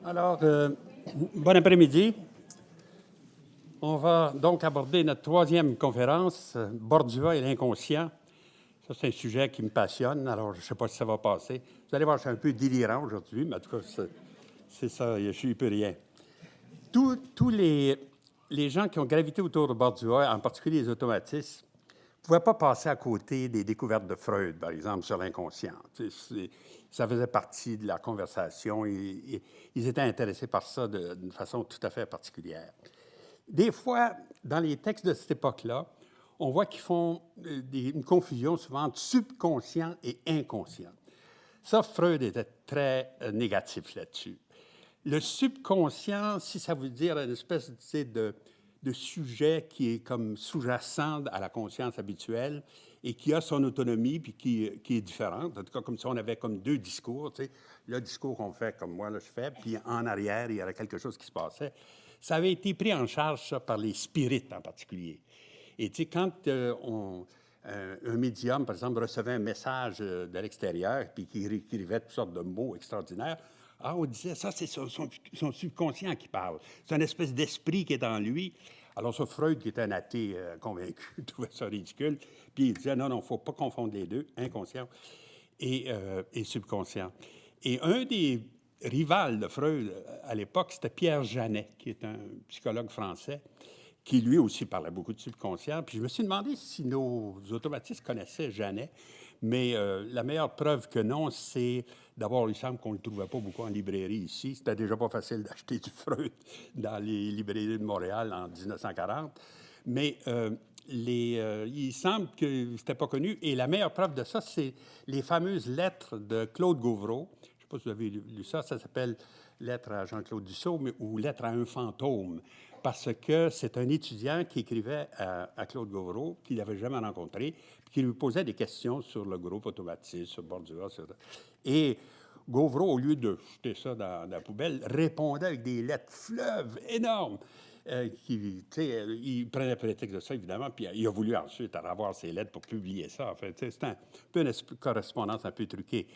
Alors, bon après-midi. On va donc aborder notre troisième conférence, Bordua et l'inconscient. Ça, c'est un sujet qui me passionne, alors je ne sais pas si ça va passer. Vous allez voir, je suis un peu délirant aujourd'hui, mais en tout cas, c'est ça, je n'y peux rien. Tous les gens qui ont gravité autour de Bordua, en particulier les automatistes, ne pouvaient pas passer à côté des découvertes de Freud, par exemple, sur l'inconscient. Ça faisait partie de la conversation. Ils étaient intéressés par ça d'une façon tout à fait particulière. Des fois, dans les textes de cette époque-là, on voit qu'ils font une confusion souvent entre subconscient et inconscient. Ça, Freud était très négatif là-dessus. Le subconscient, si ça veut dire une espèce de sujet qui est comme sous-jacent à la conscience habituelle et qui a son autonomie puis qui est différente. En tout cas, comme si on avait comme deux discours. Tu sais. Le discours qu'on fait comme moi, là, je fais, puis en arrière, il y avait quelque chose qui se passait. Ça avait été pris en charge, ça, par les spirites en particulier. Et tu sais, quand un médium, par exemple, recevait un message de l'extérieur puis qui écrivait toutes sortes de mots extraordinaires, on disait, ça, c'est son subconscient qui parle. C'est une espèce d'esprit qui est en lui. Alors, ça, Freud, qui était un athée convaincu, trouvait ça ridicule. Puis il disait, non, il ne faut pas confondre les deux, inconscient et subconscient. Et un des rivales de Freud à l'époque, c'était Pierre Janet, qui est un psychologue français, qui lui aussi parlait beaucoup de subconscient. Puis je me suis demandé si nos automatistes connaissaient Janet, mais la meilleure preuve que non, c'est d'abord, il semble qu'on ne le trouvait pas beaucoup en librairie ici. C'était déjà pas facile d'acheter du Freud dans les librairies de Montréal en 1940. Mais il semble que c'était pas connu. Et la meilleure preuve de ça, c'est les fameuses lettres de Claude Gauvreau. Je ne sais pas si vous avez lu ça. Ça s'appelle Lettre à Jean-Claude Dussault ou Lettre à un fantôme. Parce que c'est un étudiant qui écrivait à Claude Gauvreau, qu'il n'avait jamais rencontré, puis qui lui posait des questions sur le groupe automatique, sur Bordua. Et Gauvreau, au lieu de jeter ça dans la poubelle, répondait avec des lettres fleuves énormes. Il prenait prétexte de ça, évidemment, puis il a voulu ensuite avoir ses lettres pour publier ça. En fait, c'est un peu une correspondance un peu truquée.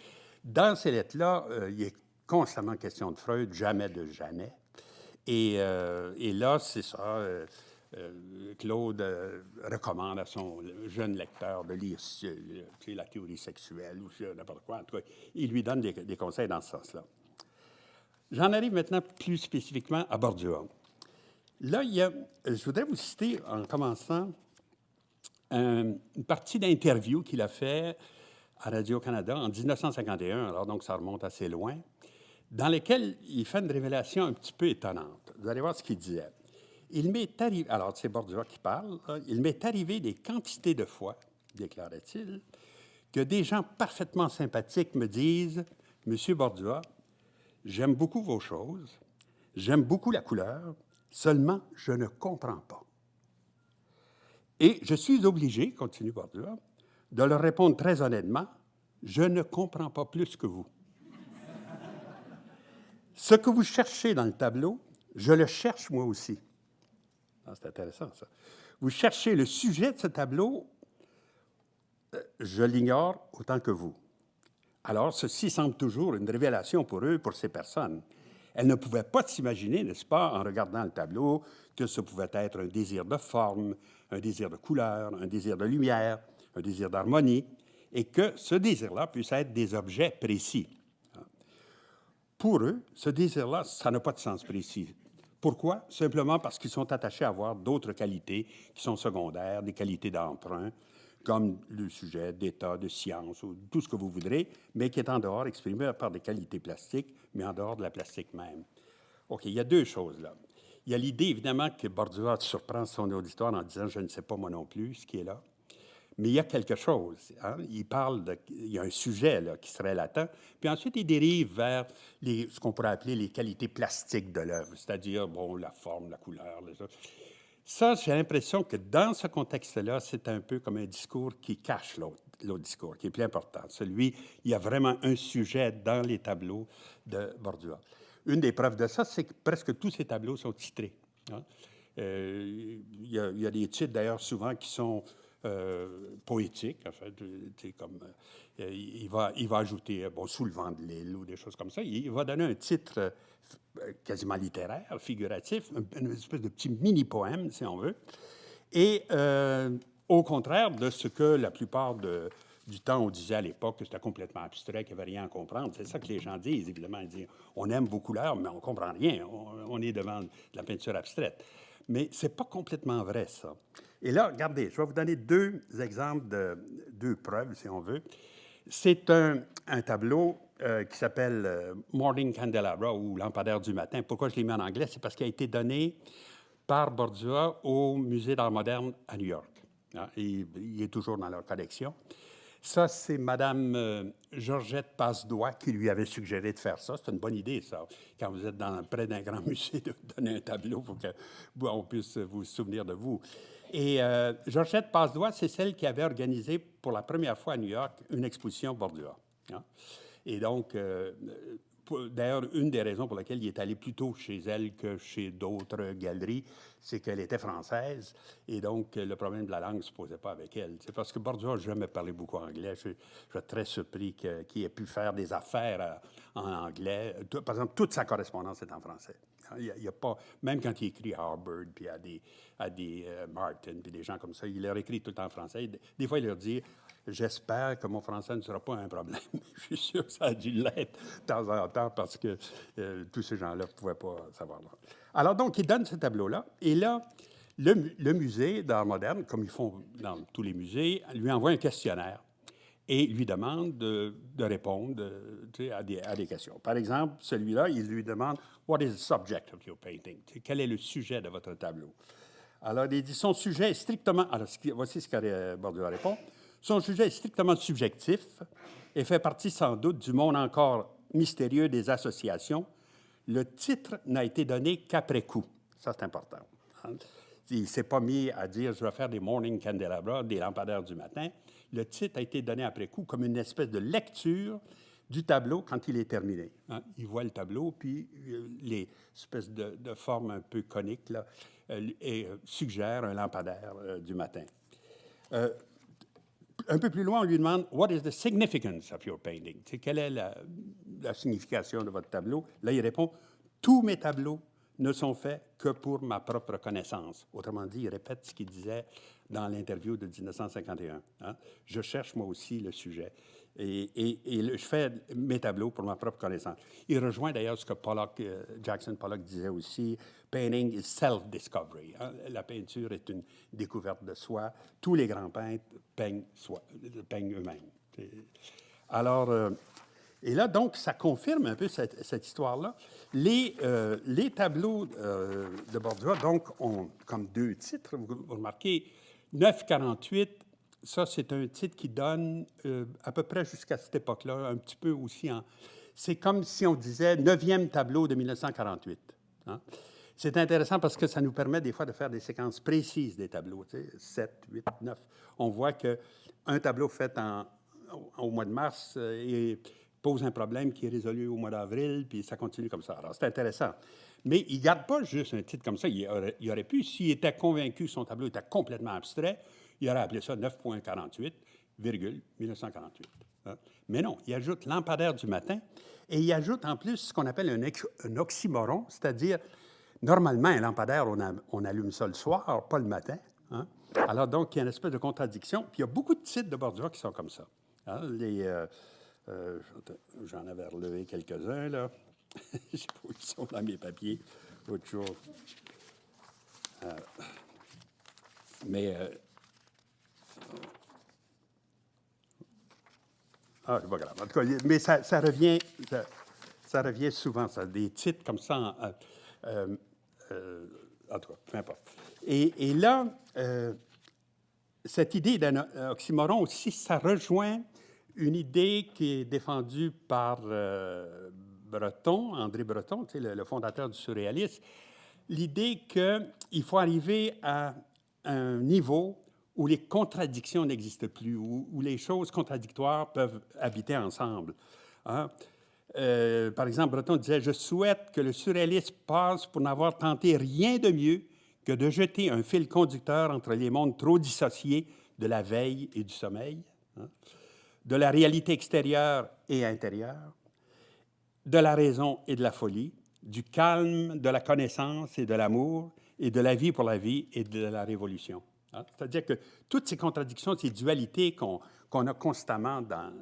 Dans ces lettres-là, il est constamment question de Freud, jamais de Janet. Et là, c'est ça. Claude recommande à son jeune lecteur de lire la théorie sexuelle ou n'importe quoi. En tout cas, il lui donne des conseils dans ce sens-là. J'en arrive maintenant plus spécifiquement à Bordua. Là, je voudrais vous citer, en commençant, une partie d'interview qu'il a fait à Radio-Canada en 1951, alors donc ça remonte assez loin, dans lesquelles il fait une révélation un petit peu étonnante. Vous allez voir ce qu'il disait. Il m'est arrivé, alors c'est Bordua qui parle, il m'est arrivé des quantités de fois, déclarait-il, que des gens parfaitement sympathiques me disent « Monsieur Bordua, j'aime beaucoup vos choses, j'aime beaucoup la couleur, seulement je ne comprends pas. » Et je suis obligé, continue Bordua, de leur répondre très honnêtement « Je ne comprends pas plus que vous. » Ce que vous cherchez dans le tableau, je le cherche moi aussi. Ah, c'est intéressant, ça. Vous cherchez le sujet de ce tableau, je l'ignore autant que vous. Alors, ceci semble toujours une révélation pour eux, pour ces personnes. Elles ne pouvaient pas s'imaginer, n'est-ce pas, en regardant le tableau, que ce pouvait être un désir de forme, un désir de couleur, un désir de lumière, un désir d'harmonie, et que ce désir-là puisse être des objets précis. Pour eux, ce désir-là, ça n'a pas de sens précis. Pourquoi? Simplement parce qu'ils sont attachés à avoir d'autres qualités qui sont secondaires, des qualités d'emprunt, comme le sujet d'état, de science, ou tout ce que vous voudrez, mais qui est en dehors, exprimé par des qualités plastiques, mais en dehors de la plastique même. OK, il y a deux choses là. Il y a l'idée, évidemment, que Bordua surprend son auditoire en disant « je ne sais pas moi non plus ce qui est là ». Mais il y a quelque chose. Hein? Il y a un sujet là, qui serait latent. Puis ensuite, il dérive vers ce qu'on pourrait appeler les qualités plastiques de l'œuvre, c'est-à-dire, bon, la forme, la couleur. Ça, j'ai l'impression que dans ce contexte-là, c'est un peu comme un discours qui cache l'autre discours, qui est plus important. Celui, il y a vraiment un sujet dans les tableaux de Bordua. Une des preuves de ça, c'est que presque tous ces tableaux sont titrés. Hein? Il y a des titres, d'ailleurs, souvent qui sont poétique, en fait, comme il va ajouter sous le vent de l'île ou des choses comme ça. Il va donner un titre quasiment littéraire, figuratif, une espèce de petit mini-poème, si on veut. Et au contraire de ce que la plupart du temps on disait à l'époque, que c'était complètement abstrait, qu'il n'y avait rien à comprendre. C'est ça que les gens disent, évidemment. Ils disent, on aime beaucoup l'art, mais on ne comprend rien. On est devant de la peinture abstraite. Mais ce n'est pas complètement vrai, ça. Et là, regardez, je vais vous donner deux exemples deux preuves, si on veut. C'est un tableau qui s'appelle Morning Candelabra, ou Lampadaire du matin. Pourquoi je l'ai mis en anglais? C'est parce qu'il a été donné par Bordua au Musée d'art moderne à New York. Il est toujours dans leur collection. Ça, c'est Mme Georgette Passedois qui lui avait suggéré de faire ça. C'est une bonne idée, ça, quand vous êtes près d'un grand musée, de donner un tableau pour qu'on puisse vous souvenir de vous. Et Georgette Passedois, c'est celle qui avait organisé pour la première fois à New York une exposition Bordua. Hein? Et donc, d'ailleurs, une des raisons pour lesquelles il est allé plutôt chez elle que chez d'autres galeries, c'est qu'elle était française, et donc le problème de la langue ne se posait pas avec elle. C'est parce que Bordua n'a jamais parlé beaucoup anglais. Je suis très surpris qu'il ait pu faire des affaires en anglais. Par exemple, toute sa correspondance est en français. Il y a pas, même quand il écrit à Harvard, puis à des Martin, puis des gens comme ça, il leur écrit tout le temps en français. Des fois, il leur dit « J'espère que mon français ne sera pas un problème. » Je suis sûr que ça a dû l'être de temps en temps parce que tous ces gens-là ne pouvaient pas savoir. Alors donc, il donne ce tableau-là. Et là, le musée d'art moderne, comme ils font dans tous les musées, lui envoie un questionnaire et lui demande de répondre à des questions. Par exemple, celui-là, il lui demande « What is the subject of your painting? » Quel est le sujet de votre tableau? Alors, il dit « Son sujet est strictement... » Alors, voici ce que Bordua répond. « Son sujet est strictement subjectif et fait partie sans doute du monde encore mystérieux des associations. Le titre n'a été donné qu'après coup. » Ça, c'est important. Hein? Il ne s'est pas mis à dire « Je vais faire des morning candelabra, des lampadaires du matin. » Le titre a été donné après coup comme une espèce de lecture du tableau quand il est terminé. Hein? Il voit le tableau, puis les espèces de formes un peu coniques là, suggèrent un lampadaire du matin. Un peu plus loin, on lui demande « What is the significance of your painting? » Quelle est la signification de votre tableau? Là, il répond « Tous mes tableaux ne sont faits que pour ma propre connaissance. » Autrement dit, il répète ce qu'il disait dans l'interview de 1951. Hein? Je cherche moi aussi le sujet et je fais mes tableaux pour ma propre connaissance. Il rejoint d'ailleurs ce que Jackson Pollock disait aussi, « Painting is self-discovery. » La peinture est une découverte de soi. Tous les grands peintres peignent eux-mêmes. Alors, et là, donc, ça confirme un peu cette histoire-là. Les tableaux de Bordua, donc, ont comme deux titres. Vous remarquez, 948, ça, c'est un titre qui donne à peu près jusqu'à cette époque-là, un petit peu aussi c'est comme si on disait 9e tableau de 1948. Hein? C'est intéressant parce que ça nous permet des fois de faire des séquences précises des tableaux, 7, 8, 9. On voit qu'un tableau fait au mois de mars pose un problème qui est résolu au mois d'avril, puis ça continue comme ça. Alors, c'est intéressant. Mais il ne garde pas juste un titre comme ça. Il aurait pu, s'il était convaincu que son tableau était complètement abstrait, il aurait appelé ça 9.48, 1948. Hein? Mais non, il ajoute lampadaire du matin et il ajoute en plus ce qu'on appelle un oxymoron, c'est-à-dire, normalement, un lampadaire, on allume ça le soir, pas le matin. Hein? Alors donc, il y a une espèce de contradiction. Puis il y a beaucoup de titres de Bordua qui sont comme ça. Hein? J'en avais relevé quelques-uns, là. Je sais pas où ils sont dans mes papiers. Autre chose. C'est pas grave. En tout cas, mais ça revient souvent, ça. Des titres comme ça. En tout cas, peu importe. Et là, cette idée d'un oxymoron aussi, ça rejoint une idée qui est défendue par Breton, André Breton, le fondateur du surréalisme, l'idée qu'il faut arriver à un niveau où les contradictions n'existent plus, où les choses contradictoires peuvent habiter ensemble. Hein? Par exemple, Breton disait « Je souhaite que le surréalisme passe pour n'avoir tenté rien de mieux que de jeter un fil conducteur entre les mondes trop dissociés de la veille et du sommeil, hein, de la réalité extérieure et intérieure, de la raison et de la folie, du calme, de la connaissance et de l'amour, et de la vie pour la vie et de la révolution. Hein? C'est-à-dire que toutes ces contradictions, ces dualités qu'on a constamment dans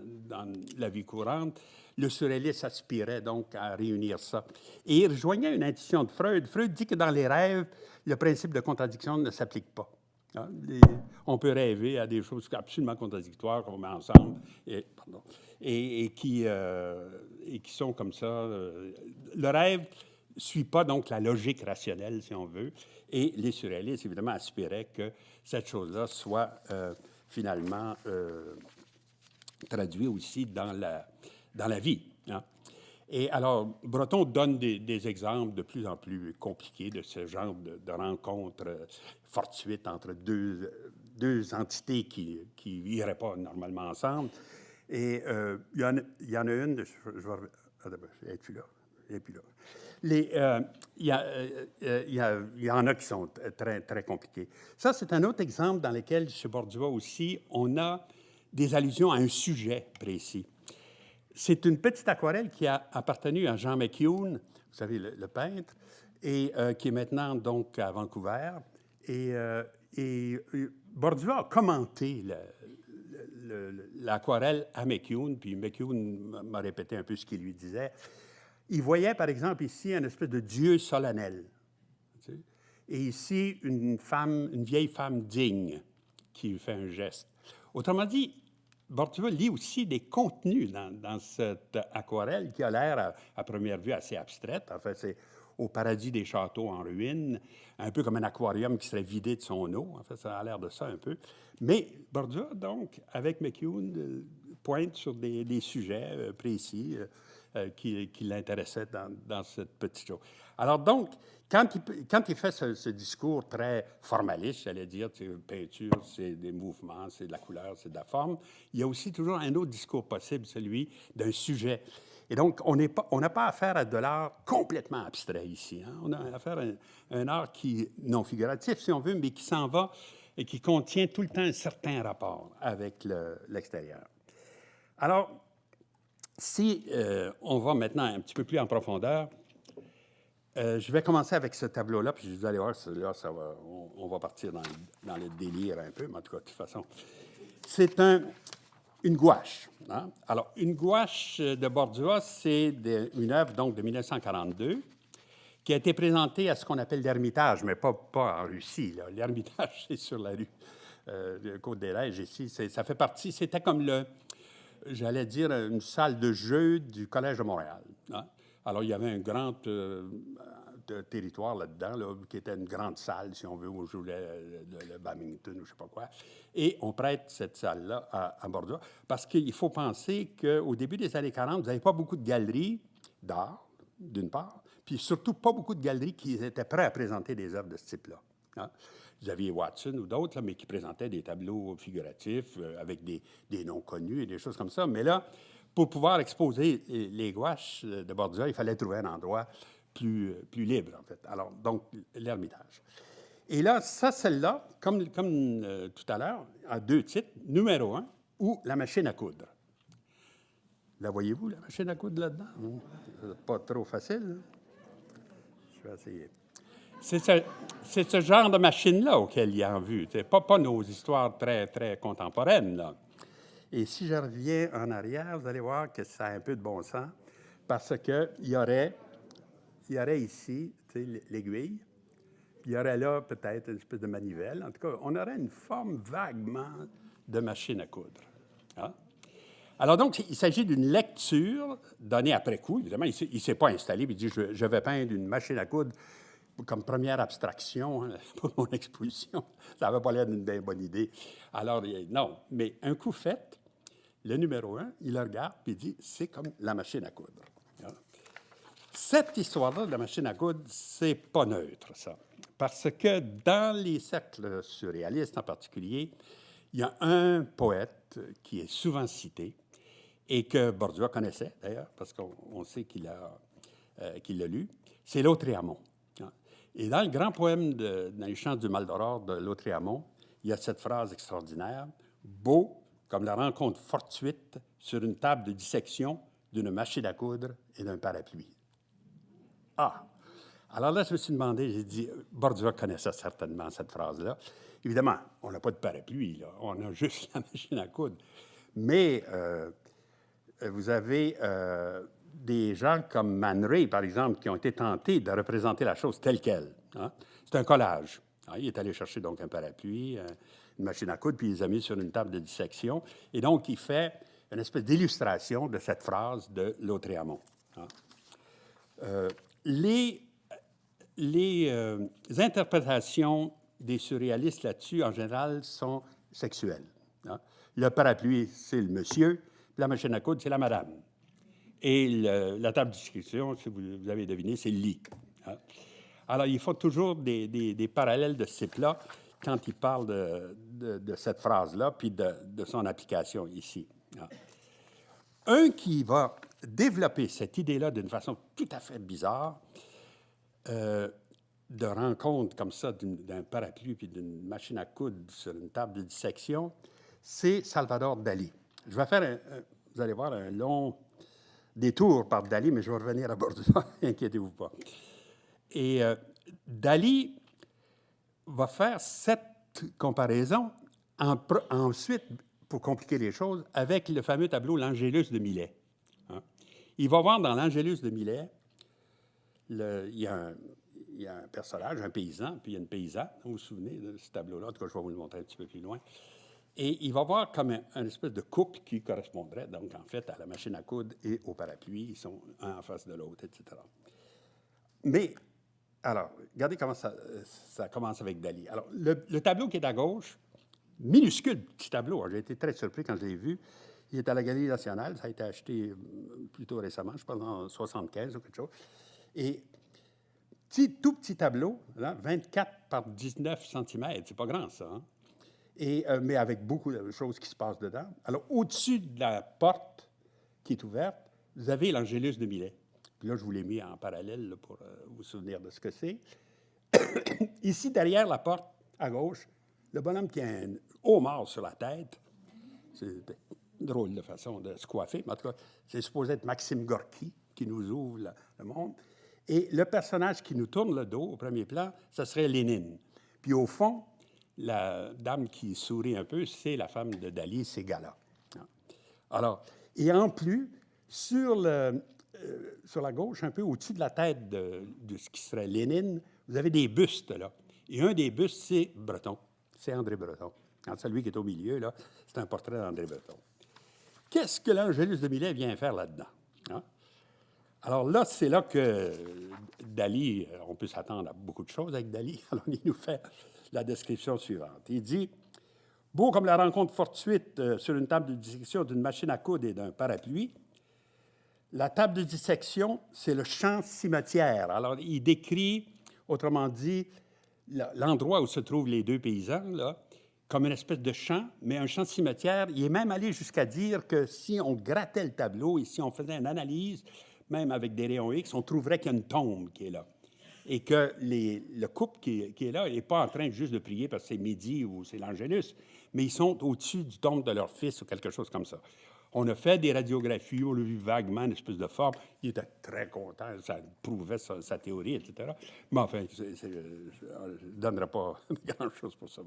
la vie courante, le surréaliste aspirait donc à réunir ça. Et il rejoignait une intuition de Freud. Freud dit que dans les rêves, le principe de contradiction ne s'applique pas. Hein? On peut rêver à des choses absolument contradictoires qu'on met ensemble et qui sont comme ça. Le rêve ne suit pas donc la logique rationnelle, si on veut, et les surréalistes, évidemment, aspiraient que cette chose-là soit finalement traduite aussi dans la vie. Hein? Et alors, Breton donne des exemples de plus en plus compliqués de ce genre de rencontres fortuites entre deux entités qui n'iraient pas normalement ensemble. Et il y en a une, es-tu là? Et puis là. Il y en a qui sont très, très compliqués. Ça, c'est un autre exemple dans lequel, chez Bordua aussi, on a des allusions à un sujet précis. C'est une petite aquarelle qui a appartenu à Jean McEwen, vous savez, le peintre, et qui est maintenant donc à Vancouver. Et Bordua a commenté l'aquarelle à McEwen, puis McEwen m'a répété un peu ce qu'il lui disait. Il voyait, par exemple, ici, un espèce de dieu solennel. Tu sais? Et ici, une vieille femme digne qui fait un geste. Autrement dit, Bordua lit aussi des contenus dans cette aquarelle qui a l'air, à première vue, assez abstraite. En fait, c'est au paradis des châteaux en ruine, un peu comme un aquarium qui serait vidé de son eau. En fait, ça a l'air de ça un peu. Mais Bordua, donc, avec McEwen, pointe sur des sujets précis qui l'intéressaient dans cette petite chose. Alors donc, quand il fait ce discours très formaliste, j'allais dire, peinture, c'est des mouvements, c'est de la couleur, c'est de la forme, il y a aussi toujours un autre discours possible, celui d'un sujet. Et donc, on n'a pas affaire à de l'art complètement abstrait ici. Hein? On a affaire à un art qui non figuratif, si on veut, mais qui s'en va et qui contient tout le temps un certain rapport avec l'extérieur. Alors, si on va maintenant un petit peu plus en profondeur, je vais commencer avec ce tableau-là, puis vous allez voir, là, on va partir dans le délire un peu, mais en tout cas, de toute façon. C'est une gouache. Hein? Alors, une gouache de Bordua, c'est une œuvre donc, de 1942 qui a été présentée à ce qu'on appelle l'Ermitage, mais pas en Russie. L'Ermitage, c'est sur la rue Côte-des-Neiges, ici. Ça fait partie, c'était comme j'allais dire, une salle de jeu du Collège de Montréal. Hein? Alors, il y avait un grand territoire là-dedans, qui était une grande salle, si on veut, où on jouait le badminton ou je ne sais pas quoi. Et on prête cette salle-là à Bordua parce qu'il faut penser qu'au début des années 40, vous n'avez pas beaucoup de galeries d'art, d'une part, puis surtout pas beaucoup de galeries qui étaient prêtes à présenter des œuvres de ce type-là. Hein? Vous aviez Watson ou d'autres, là, mais qui présentaient des tableaux figuratifs avec des noms connus et des choses comme ça. Mais là, pour pouvoir exposer les gouaches de Bordua, il fallait trouver un endroit plus libre, en fait. Alors, donc, l'Ermitage. Et là, celle-là, comme tout à l'heure, a deux titres. Numéro 1, ou la machine à coudre. La voyez-vous, la machine à coudre là-dedans? Pas trop facile. Hein? Je vais essayer. C'est ce genre de machine-là auquel il y a en vue. Pas nos histoires très, très contemporaines, là. Et si je reviens en arrière, vous allez voir que ça a un peu de bon sens, parce qu'il y aurait ici l'aiguille, puis il y aurait là peut-être une espèce de manivelle. En tout cas, on aurait une forme vaguement de machine à coudre. Hein? Alors donc, il s'agit d'une lecture donnée après coup. Évidemment, il ne s'est pas installé, puis il dit je vais peindre une machine à coudre comme première abstraction hein, pour mon exposition. Ça n'avait pas l'air d'une bien bonne idée. Alors, non, mais un coup fait, le numéro 1, il le regarde et il dit c'est comme la machine à coudre. Cette histoire-là de la machine à coudre, c'est pas neutre, ça. Parce que dans les cercles surréalistes en particulier, il y a un poète qui est souvent cité et que Bordua connaissait, d'ailleurs, parce qu'on sait qu'il l'a lu, c'est Lautréamont. Et dans le grand poème dans les Chants du Maldoror de Lautréamont, il y a cette phrase extraordinaire, « Beau comme la rencontre fortuite sur une table de dissection d'une machine à coudre et d'un parapluie. » Ah! Alors là, je me suis demandé, j'ai dit, Bordua connaissait certainement cette phrase-là. Évidemment, on n'a pas de parapluie, là, on a juste la machine à coudre. Mais vous avez des gens comme Man Ray, par exemple, qui ont été tentés de représenter la chose telle qu'elle. Hein? C'est un collage. Hein? Il est allé chercher donc un parapluie, une machine à coudre, puis il les a mis sur une table de dissection. Et donc, il fait une espèce d'illustration de cette phrase de Lautréamont. Hein? Les interprétations des surréalistes là-dessus, en général, sont sexuelles. Hein? Le parapluie, c'est le monsieur, puis la machine à coudre, c'est la madame. Et la table de discussion, si vous avez deviné, c'est le lit. Hein? Alors, il faut toujours des parallèles de ce type-là quand il parle de cette phrase-là, puis de son application ici. Hein? Un qui va développer cette idée-là d'une façon tout à fait bizarre, de rencontre comme ça d'un parapluie puis d'une machine à coudre sur une table de dissection, c'est Salvador Dali. Je vais faire, vous allez voir, un long détour par Dali, mais je vais revenir à Bordua, inquiétez-vous pas. Et Dali va faire cette comparaison ensuite, pour compliquer les choses, avec le fameux tableau L'Angélus de Millet. Hein? Il va voir dans L'Angélus de Millet, il y a un personnage, un paysan, puis il y a une paysanne. Vous vous souvenez de ce tableau-là? En tout cas, je vais vous le montrer un petit peu plus loin. Et il va voir comme un espèce de couple qui correspondrait, donc, en fait, à la machine à coudre et au parapluie. Ils sont un en face de l'autre, etc. Mais, alors, regardez comment ça commence avec Dali. Alors, le tableau qui est à gauche, minuscule petit tableau, j'ai été très surpris quand je l'ai vu. Il est à la Galerie nationale, ça a été acheté plutôt récemment, je pense en 1975 ou quelque chose. Et tout petit tableau, là, 24 par 19 cm, c'est pas grand ça, hein? Mais avec beaucoup de choses qui se passent dedans. Alors, au-dessus de la porte qui est ouverte, vous avez l'Angélus de Millet. Puis là, je vous l'ai mis en parallèle là, pour vous souvenir de ce que c'est. Ici, derrière la porte, à gauche, le bonhomme qui a un homard sur la tête. C'est une drôle de façon de se coiffer, mais en tout cas, c'est supposé être Maxime Gorky qui nous ouvre le monde. Et le personnage qui nous tourne le dos au premier plan, ce serait Lénine. Puis au fond, la dame qui sourit un peu, c'est la femme de Dali, c'est Gala. Alors, et en plus, sur la gauche, un peu au-dessus de la tête de ce qui serait Lénine, vous avez des bustes, là. Et un des bustes, c'est Breton. C'est André Breton. Alors, celui qui est au milieu, là, c'est un portrait d'André Breton. Qu'est-ce que l'Angélus de Millet vient faire là-dedans? Hein? Alors là, c'est là que Dali, on peut s'attendre à beaucoup de choses avec Dali. Alors, il nous fait la description suivante. Il dit « Beau comme la rencontre fortuite sur une table de dissection d'une machine à coudre et d'un parapluie, la table de dissection, c'est le champ cimetière. » Alors, il décrit, autrement dit, l'endroit où se trouvent les deux paysans, là, comme une espèce de champ, mais un champ cimetière. Il est même allé jusqu'à dire que si on grattait le tableau et si on faisait une analyse, même avec des rayons X, on trouverait qu'il y a une tombe qui est là. Et que le couple qui est là, il n'est pas en train juste de prier parce que c'est midi ou c'est l'Angélus, mais ils sont au-dessus du tombe de leur fils ou quelque chose comme ça. On a fait des radiographies, on a vu vaguement une espèce de forme. Il était très content, ça prouvait sa théorie, etc. Mais enfin, je ne donnerai pas grand-chose pour ça.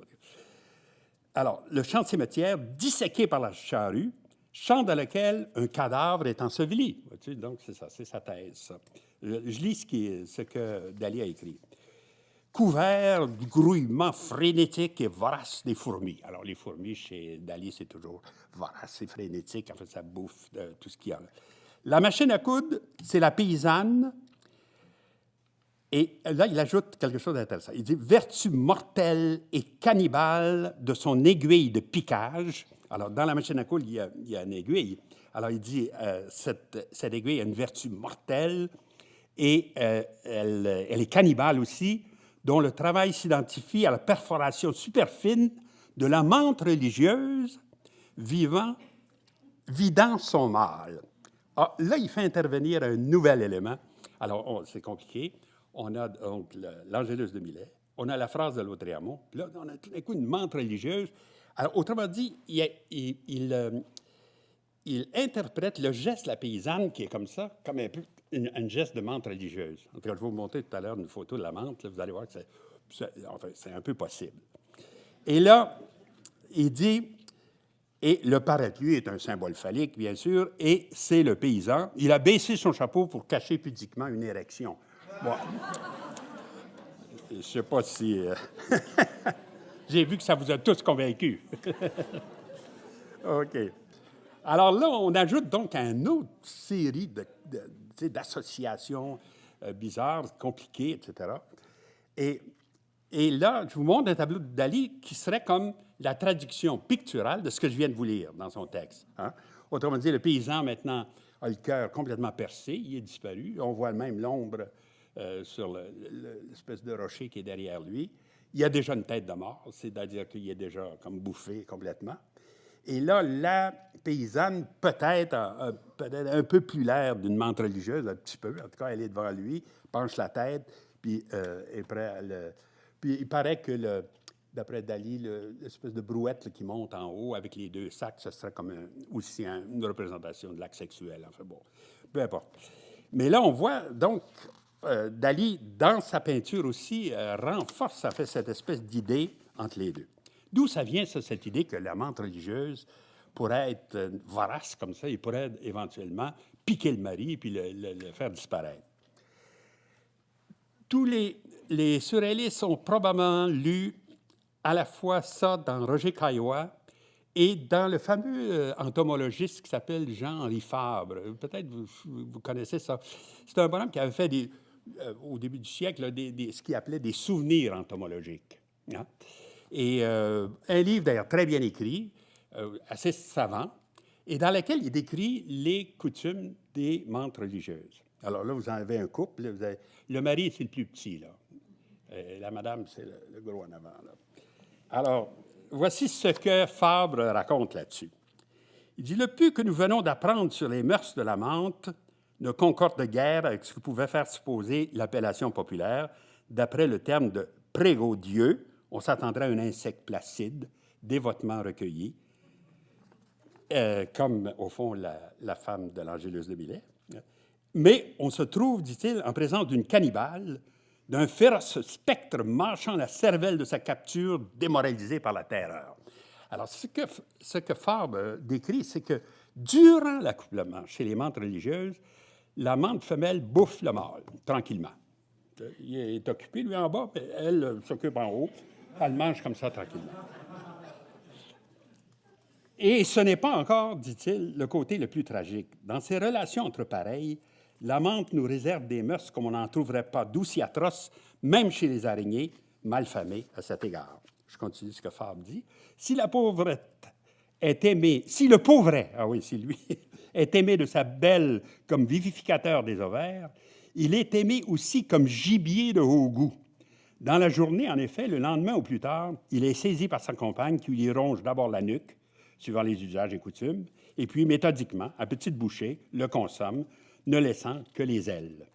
Alors, le champ de cimetière, disséqué par la charrue, champ dans lequel un cadavre est enseveli. Donc, c'est ça, c'est sa thèse. Ça. Je lis ce que Dali a écrit. Couvert du grouillement frénétique et vorace des fourmis. Alors, les fourmis, chez Dali, c'est toujours vorace et frénétique. En fait, ça bouffe tout ce qu'il y a. La machine à coudre, c'est la paysanne. Et là, il ajoute quelque chose d'intéressant. Il dit « Vertu mortelle et cannibale de son aiguille de piquage. » Alors, dans la machine à coudre, il y a une aiguille. Alors, il dit cette aiguille a une vertu mortelle et elle est cannibale aussi, dont le travail s'identifie à la perforation super fine de la menthe religieuse vidant son mal. Ah, là, il fait intervenir un nouvel élément. Alors, c'est compliqué. On a donc l'Angélus de Millet, on a la phrase de Lautréamont. Puis là, on a tout d'un coup une menthe religieuse. Alors, autrement dit, il interprète le geste de la paysanne, qui est comme ça, comme un peu un geste de menthe religieuse. En tout cas, je vais vous montrer tout à l'heure une photo de la menthe. Là, vous allez voir que c'est un peu possible. Et là, il dit, et le parapluie est un symbole phallique, bien sûr, et c'est le paysan. Il a baissé son chapeau pour cacher pudiquement une érection. Bon. Je ne sais pas si... J'ai vu que ça vous a tous convaincus. OK. Alors là, on ajoute donc une autre série d'associations bizarres, compliquées, etc. Et là, je vous montre un tableau de Dali qui serait comme la traduction picturale de ce que je viens de vous lire dans son texte. Hein? Autrement dit, le paysan, maintenant, a le cœur complètement percé, il est disparu. On voit même l'ombre sur l'espèce de rocher qui est derrière lui. Il y a déjà une tête de mort, c'est-à-dire qu'il est déjà comme bouffé complètement. Et là, la paysanne, peut-être un peu plus l'air d'une menthe religieuse, un petit peu. En tout cas, elle est devant lui, penche la tête, puis est prêt à le... Puis il paraît que, d'après Dali, l'espèce de brouette là, qui monte en haut avec les deux sacs, ce serait comme aussi une représentation de l'acte sexuel. Enfin bon, peu importe. Mais là, on voit donc Dali, dans sa peinture aussi, renforce, ça fait cette espèce d'idée entre les deux. D'où ça vient, ça, cette idée que la menthe religieuse pourrait être vorace comme ça, il pourrait éventuellement piquer le mari et puis le faire disparaître. Tous les surréalistes ont probablement lu à la fois ça dans Roger Caillois et dans le fameux entomologiste qui s'appelle Jean-Henri Fabre. Peut-être vous connaissez ça. C'est un bonhomme qui avait fait au début du siècle ce qu'il appelait des souvenirs entomologiques. Hein? Et un livre d'ailleurs très bien écrit, assez savant, et dans lequel il décrit les coutumes des menthes religieuses. Alors là, vous en avez un couple. Là, le mari, c'est le plus petit, là. La madame, c'est le gros en avant, là. Alors, voici ce que Fabre raconte là-dessus. Il dit « Le peu que nous venons d'apprendre sur les mœurs de la menthe ne concorde guère avec ce que pouvait faire supposer l'appellation populaire. D'après le terme de prégodieux, on s'attendrait à un insecte placide, dévotement recueilli, comme, au fond, la femme de l'Angélus de Milet. Mais on se trouve, dit-il, en présence d'une cannibale, d'un féroce spectre mâchant la cervelle de sa capture, démoralisée par la terreur. » Alors, ce que Fabre décrit, c'est que durant l'accouplement chez les menthes religieuses, la menthe femelle bouffe le mâle, tranquillement. Il est occupé, lui, en bas, mais elle s'occupe en haut. Elle mange comme ça, tranquillement. Et ce n'est pas encore, dit-il, le côté le plus tragique. Dans ces relations entre pareils, la menthe nous réserve des mœurs comme on n'en trouverait pas d'aussi atroces, même chez les araignées, malfamées à cet égard. Je continue ce que Fabre dit. Si la pauvrette est aimée, si le pauvret, ah oui, c'est lui, est aimé de sa belle comme vivificateur des ovaires, il est aimé aussi comme gibier de haut goût. Dans la journée, en effet, le lendemain ou plus tard, il est saisi par sa compagne qui lui ronge d'abord la nuque, suivant les usages et coutumes, et puis, méthodiquement, à petites bouchées, le consomme, ne laissant que les ailes.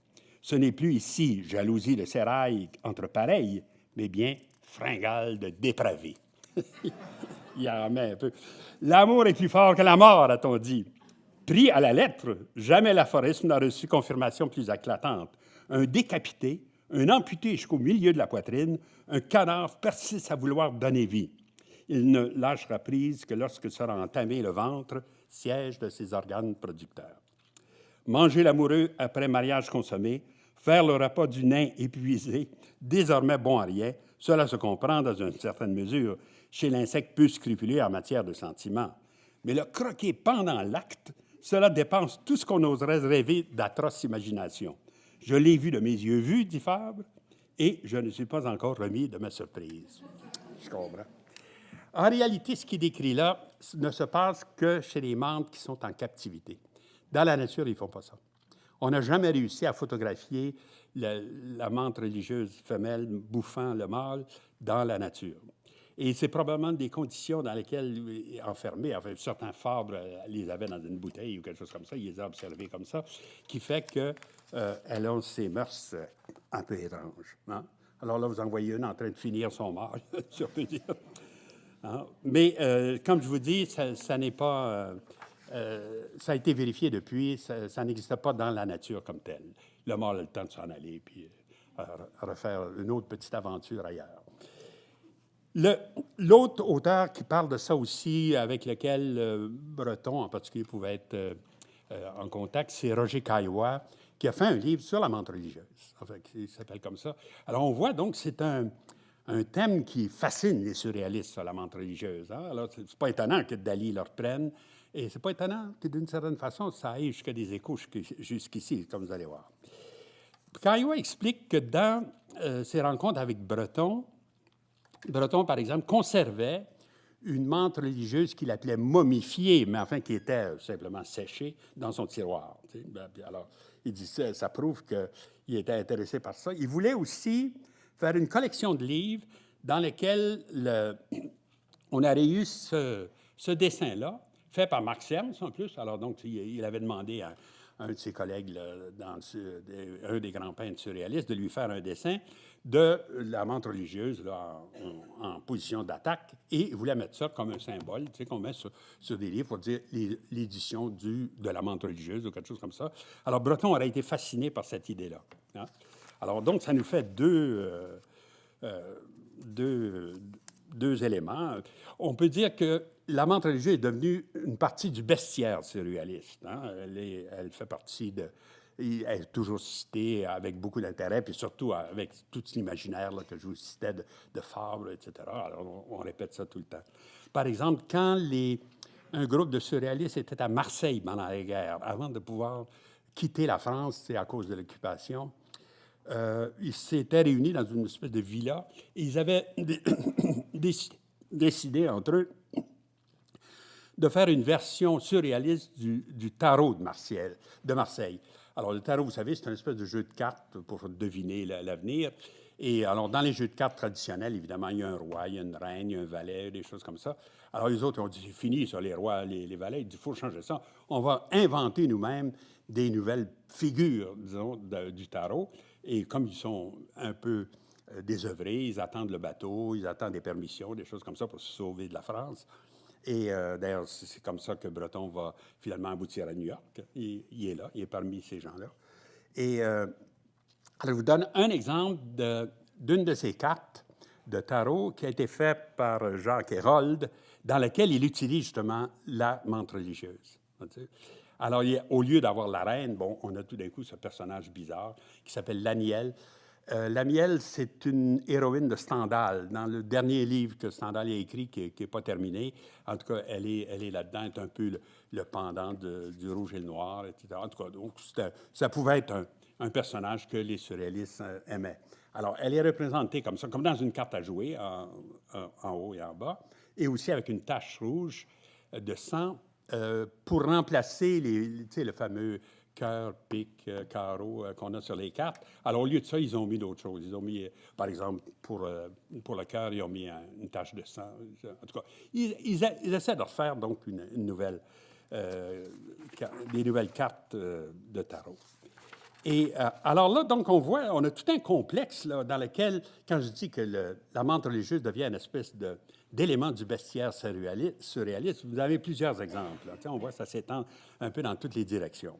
Ce n'est plus ici jalousie de sérail entre pareils, mais bien fringale de dépravés. Il en met un peu. L'amour est plus fort que la mort, a-t-on dit. Pris à la lettre, jamais l'aphorisme n'a reçu confirmation plus éclatante. Un décapité, un amputé jusqu'au milieu de la poitrine, un canard persiste à vouloir donner vie. Il ne lâchera prise que lorsque sera entamé le ventre, siège de ses organes producteurs. Manger l'amoureux après mariage consommé, faire le repas du nain épuisé, désormais bon à rien, cela se comprend dans une certaine mesure chez l'insecte peu scrupuleux en matière de sentiments. Mais le croquer pendant l'acte, cela dépense tout ce qu'on oserait rêver d'atroce imagination. Je l'ai vu de mes yeux vus, dit Fabre, et je ne suis pas encore remis de ma surprise. Je comprends. En réalité, ce qu'il décrit là ne se passe que chez les menthes qui sont en captivité. Dans la nature, ils ne font pas ça. On n'a jamais réussi à photographier la menthe religieuse femelle bouffant le mâle dans la nature. Et c'est probablement des conditions dans lesquelles, enfermés, enfin, certains Fabre les avaient dans une bouteille ou quelque chose comme ça, ils les ont observés comme ça, qui fait qu'elles ont ces mœurs un peu étranges. Hein? Alors là, vous en voyez une en train de finir son mâle, si on peut dire. Hein? Mais comme je vous dis, ça n'est pas... ça a été vérifié depuis, ça n'existe pas dans la nature comme telle. Le mâle a le temps de s'en aller puis refaire une autre petite aventure ailleurs. L'autre auteur qui parle de ça aussi, avec lequel Breton en particulier pouvait être en contact, c'est Roger Caillois, qui a fait un livre sur la menthe religieuse. Enfin, il s'appelle comme ça. Alors, on voit donc que c'est un thème qui fascine les surréalistes, ça, la menthe religieuse. Hein? Alors, c'est pas étonnant que Dali le reprenne, et c'est pas étonnant que, d'une certaine façon, ça aille jusqu'à des échos jusqu'ici, comme vous allez voir. Caillois explique que dans ses rencontres avec Breton, par exemple, conservait une menthe religieuse qu'il appelait momifiée, mais enfin qui était simplement séchée dans son tiroir. Tu sais. Alors, il dit ça prouve qu'il était intéressé par ça. Il voulait aussi faire une collection de livres dans lesquels on aurait eu ce dessin-là, fait par Marc Sermes en plus. Alors donc, il avait demandé à un de ses collègues, là, un des grands peintres surréalistes, de lui faire un dessin de la menthe religieuse là, en position d'attaque, et il voulait mettre ça comme un symbole, tu sais, qu'on met sur des livres pour dire l'édition de la menthe religieuse ou quelque chose comme ça. Alors, Breton aurait été fasciné par cette idée-là. Hein? Alors, donc, ça nous fait deux éléments. On peut dire que la menthe religieuse est devenue une partie du bestiaire surréaliste. Hein? Elle fait partie de... Elle est toujours citée avec beaucoup d'intérêt, puis surtout avec tout l'imaginaire là, que je vous citais de Fabre, etc. Alors, on répète ça tout le temps. Par exemple, quand un groupe de surréalistes était à Marseille pendant la guerre, avant de pouvoir quitter la France à cause de l'occupation, ils s'étaient réunis dans une espèce de villa et ils avaient décidé entre eux de faire une version surréaliste du tarot de Marseille. Alors, le tarot, vous savez, c'est une espèce de jeu de cartes pour deviner l'avenir. Et alors, dans les jeux de cartes traditionnels, évidemment, il y a un roi, il y a une reine, il y a un valet, des choses comme ça. Alors, les autres ont dit, c'est fini, ça, les rois, les valets. Ils disent, il faut changer ça. On va inventer nous-mêmes des nouvelles figures, disons, du tarot. Et comme ils sont un peu désœuvrés, ils attendent le bateau, ils attendent des permissions, des choses comme ça pour se sauver de la France. Et d'ailleurs, c'est comme ça que Breton va finalement aboutir à New York. Il est là, il est parmi ces gens-là. Et alors, je vous donne un exemple d'une de ces cartes de tarot qui a été faite par Jacques Hérold, dans laquelle il utilise justement la menthe religieuse. Alors, au lieu d'avoir la reine, bon, on a tout d'un coup ce personnage bizarre qui s'appelle Laniel. Laniel, c'est une héroïne de Stendhal. Dans le dernier livre que Stendhal a écrit, qui n'est pas terminé, en tout cas, elle est là-dedans, est un peu le pendant du Rouge et le Noir, etc. En tout cas, donc, ça pouvait être un personnage que les surréalistes aimaient. Alors, elle est représentée comme ça, comme dans une carte à jouer, en haut et en bas, et aussi avec une tache rouge de sang pour remplacer le fameux cœur, pique, carreau qu'on a sur les cartes. Alors, au lieu de ça, ils ont mis d'autres choses. Ils ont mis, par exemple, pour le cœur, ils ont mis une tache de sang. En tout cas, ils essaient de refaire donc une nouvelle, des nouvelles cartes de tarot. Et alors là, donc, on voit, on a tout un complexe là, dans lequel, quand je dis que la menthe religieuse devient une espèce d'élément du bestiaire surréaliste, vous avez plusieurs exemples. Là. On voit que ça s'étend un peu dans toutes les directions.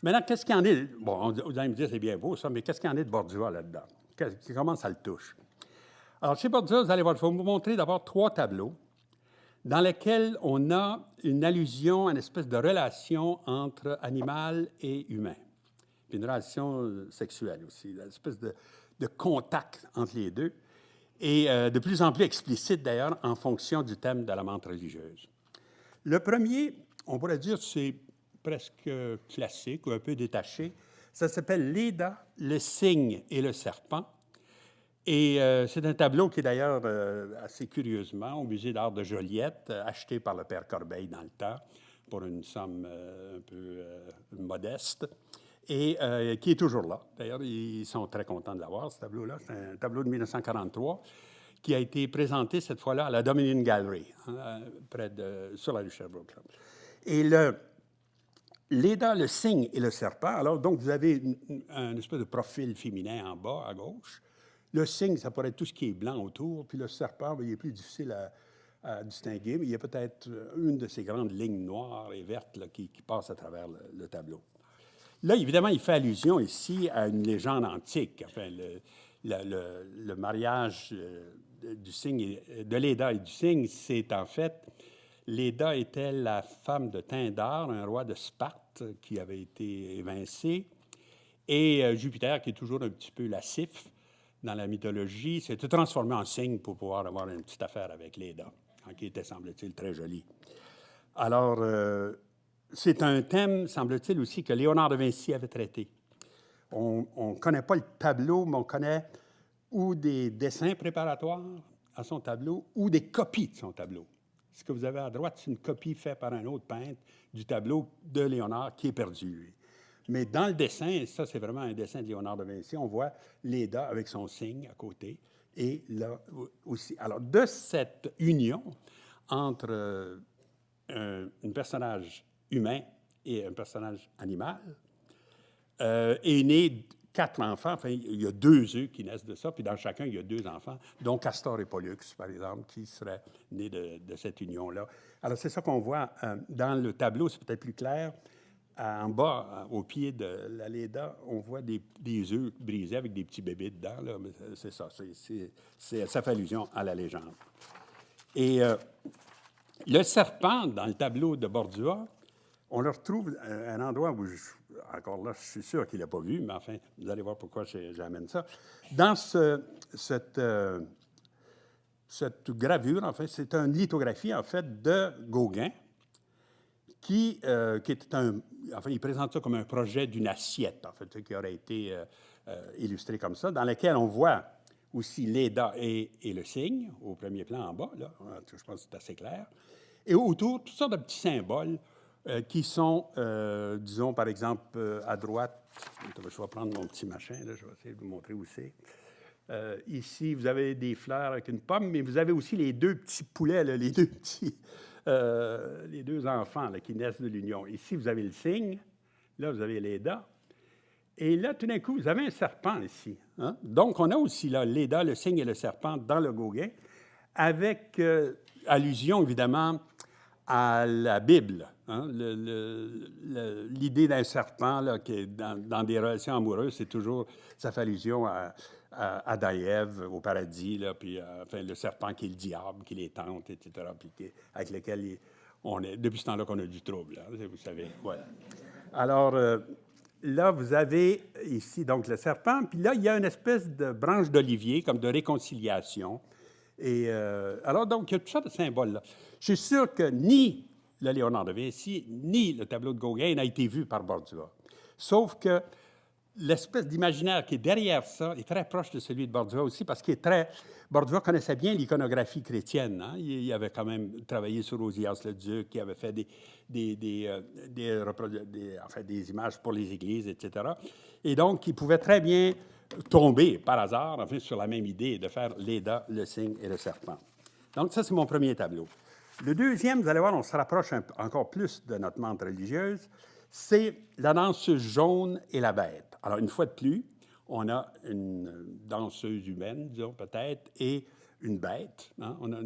Maintenant, qu'est-ce qu'il y en est? Bon, vous allez me dire, c'est bien beau ça, mais qu'est-ce qu'il y en est de Bordua là-dedans? Comment ça le touche? Alors, chez Bordua, vous allez voir, je vais vous montrer d'abord 3 tableaux dans lesquels on a une allusion à une espèce de relation entre animal et humain. Puis une relation sexuelle aussi, une espèce de contact entre les deux, et de plus en plus explicite d'ailleurs en fonction du thème de la menthe religieuse. Le premier, on pourrait dire, c'est presque classique ou un peu détaché. Ça s'appelle Léda, le cygne et le serpent. Et c'est un tableau qui est d'ailleurs assez curieusement au Musée d'art de Joliette, acheté par le père Corbeil dans le temps pour une somme un peu modeste, et qui est toujours là. D'ailleurs, ils sont très contents de l'avoir, ce tableau-là. C'est un tableau de 1943 qui a été présenté cette fois-là à la Dominion Gallery, hein, sur la rue Sherbrooke. Et Léda, le cygne et le serpent. Alors, donc, vous avez un espèce de profil féminin en bas, à gauche, Le cygne, ça pourrait être tout ce qui est blanc autour, puis le serpent, bien, il est plus difficile à distinguer, mais il y a peut-être une de ces grandes lignes noires et vertes là, qui passe à travers le tableau. Là, évidemment, il fait allusion ici à une légende antique. Enfin, le mariage du cygne, de Léda et du cygne, c'est en fait, Léda était la femme de Tyndare, un roi de Sparte qui avait été évincé, et Jupiter, qui est toujours un petit peu lascif dans la mythologie, s'était transformé en cygne pour pouvoir avoir une petite affaire avec Léda, qui était, semble-t-il, très jolie. Alors, c'est un thème, semble-t-il, aussi que Léonard de Vinci avait traité. On ne connaît pas le tableau, mais on connaît ou des dessins préparatoires à son tableau ou des copies de son tableau. Ce que vous avez à droite, c'est une copie faite par un autre peintre du tableau de Léonard qui est perdu, lui. Mais dans le dessin, ça c'est vraiment un dessin de Léonard de Vinci, on voit Léda avec son cygne à côté, et là aussi. Alors, de cette union entre un personnage humain et un personnage animal, est né 4 enfants. Enfin, il y a 2 œufs qui naissent de ça, puis dans chacun, il y a 2 enfants, dont Castor et Pollux, par exemple, qui seraient nés de cette union-là. Alors, c'est ça qu'on voit dans le tableau, c'est peut-être plus clair. En bas, au pied de la Léda, on voit des œufs brisés avec des petits bébés dedans. Là. Mais c'est ça, ça fait allusion à la légende. Et le serpent, dans le tableau de Bordua, on le retrouve à un endroit où, encore là, je suis sûr qu'il n'a pas vu, mais enfin, vous allez voir pourquoi j'amène ça. Dans cette gravure, en fait, c'est une lithographie, en fait, de Gauguin, qui était enfin, il présente ça comme un projet d'une assiette, en fait, qui aurait été illustré comme ça, dans lequel on voit aussi Léda et le cygne, au premier plan en bas, là, je pense que c'est assez clair, et autour, toutes sortes de petits symboles qui sont, disons, par exemple, à droite, je vais prendre mon petit machin, là, je vais essayer de vous montrer où c'est. Ici, vous avez des fleurs avec une pomme, mais vous avez aussi les 2 petits poulets, là, les 2 enfants là, qui naissent de l'union. Ici, vous avez le cygne, là, vous avez Léda, et là, tout d'un coup, vous avez un serpent ici. Hein? Donc, on a aussi là Léda, le cygne et le serpent dans le Gauguin, avec allusion, évidemment, à la Bible. Hein? L'idée d'un serpent là, qui est dans des relations amoureuses, c'est toujours, ça fait allusion à Adam et Ève au paradis, là, puis enfin, le serpent qui est le diable, qui les tente, etc., puis avec lequel on est, depuis ce temps-là qu'on a du trouble, hein, vous savez. Ouais. Alors, là, vous avez ici donc le serpent, puis là, il y a une espèce de branche d'olivier, comme de réconciliation. Et alors, donc, il y a tout ça de symboles-là. Je suis sûr que ni le Léonard de Vinci, ni le tableau de Gauguin n'a été vu par Bordua. Sauf que l'espèce d'imaginaire qui est derrière ça est très proche de celui de Bordua aussi, parce qu'il est très... Bordua connaissait bien l'iconographie chrétienne. Hein? Il avait quand même travaillé sur Osias-le-Duc, qui avait fait des images pour les églises, etc. Et donc, il pouvait très bien tomber par hasard, enfin, sur la même idée de faire Léda, le cygne et le serpent. Donc, ça, c'est mon premier tableau. Le deuxième, vous allez voir, on se rapproche encore plus de notre menthe religieuse, c'est la danseuse jaune et la bête. Alors, une fois de plus, on a une danseuse humaine, disons peut-être, et une bête. Hein? On a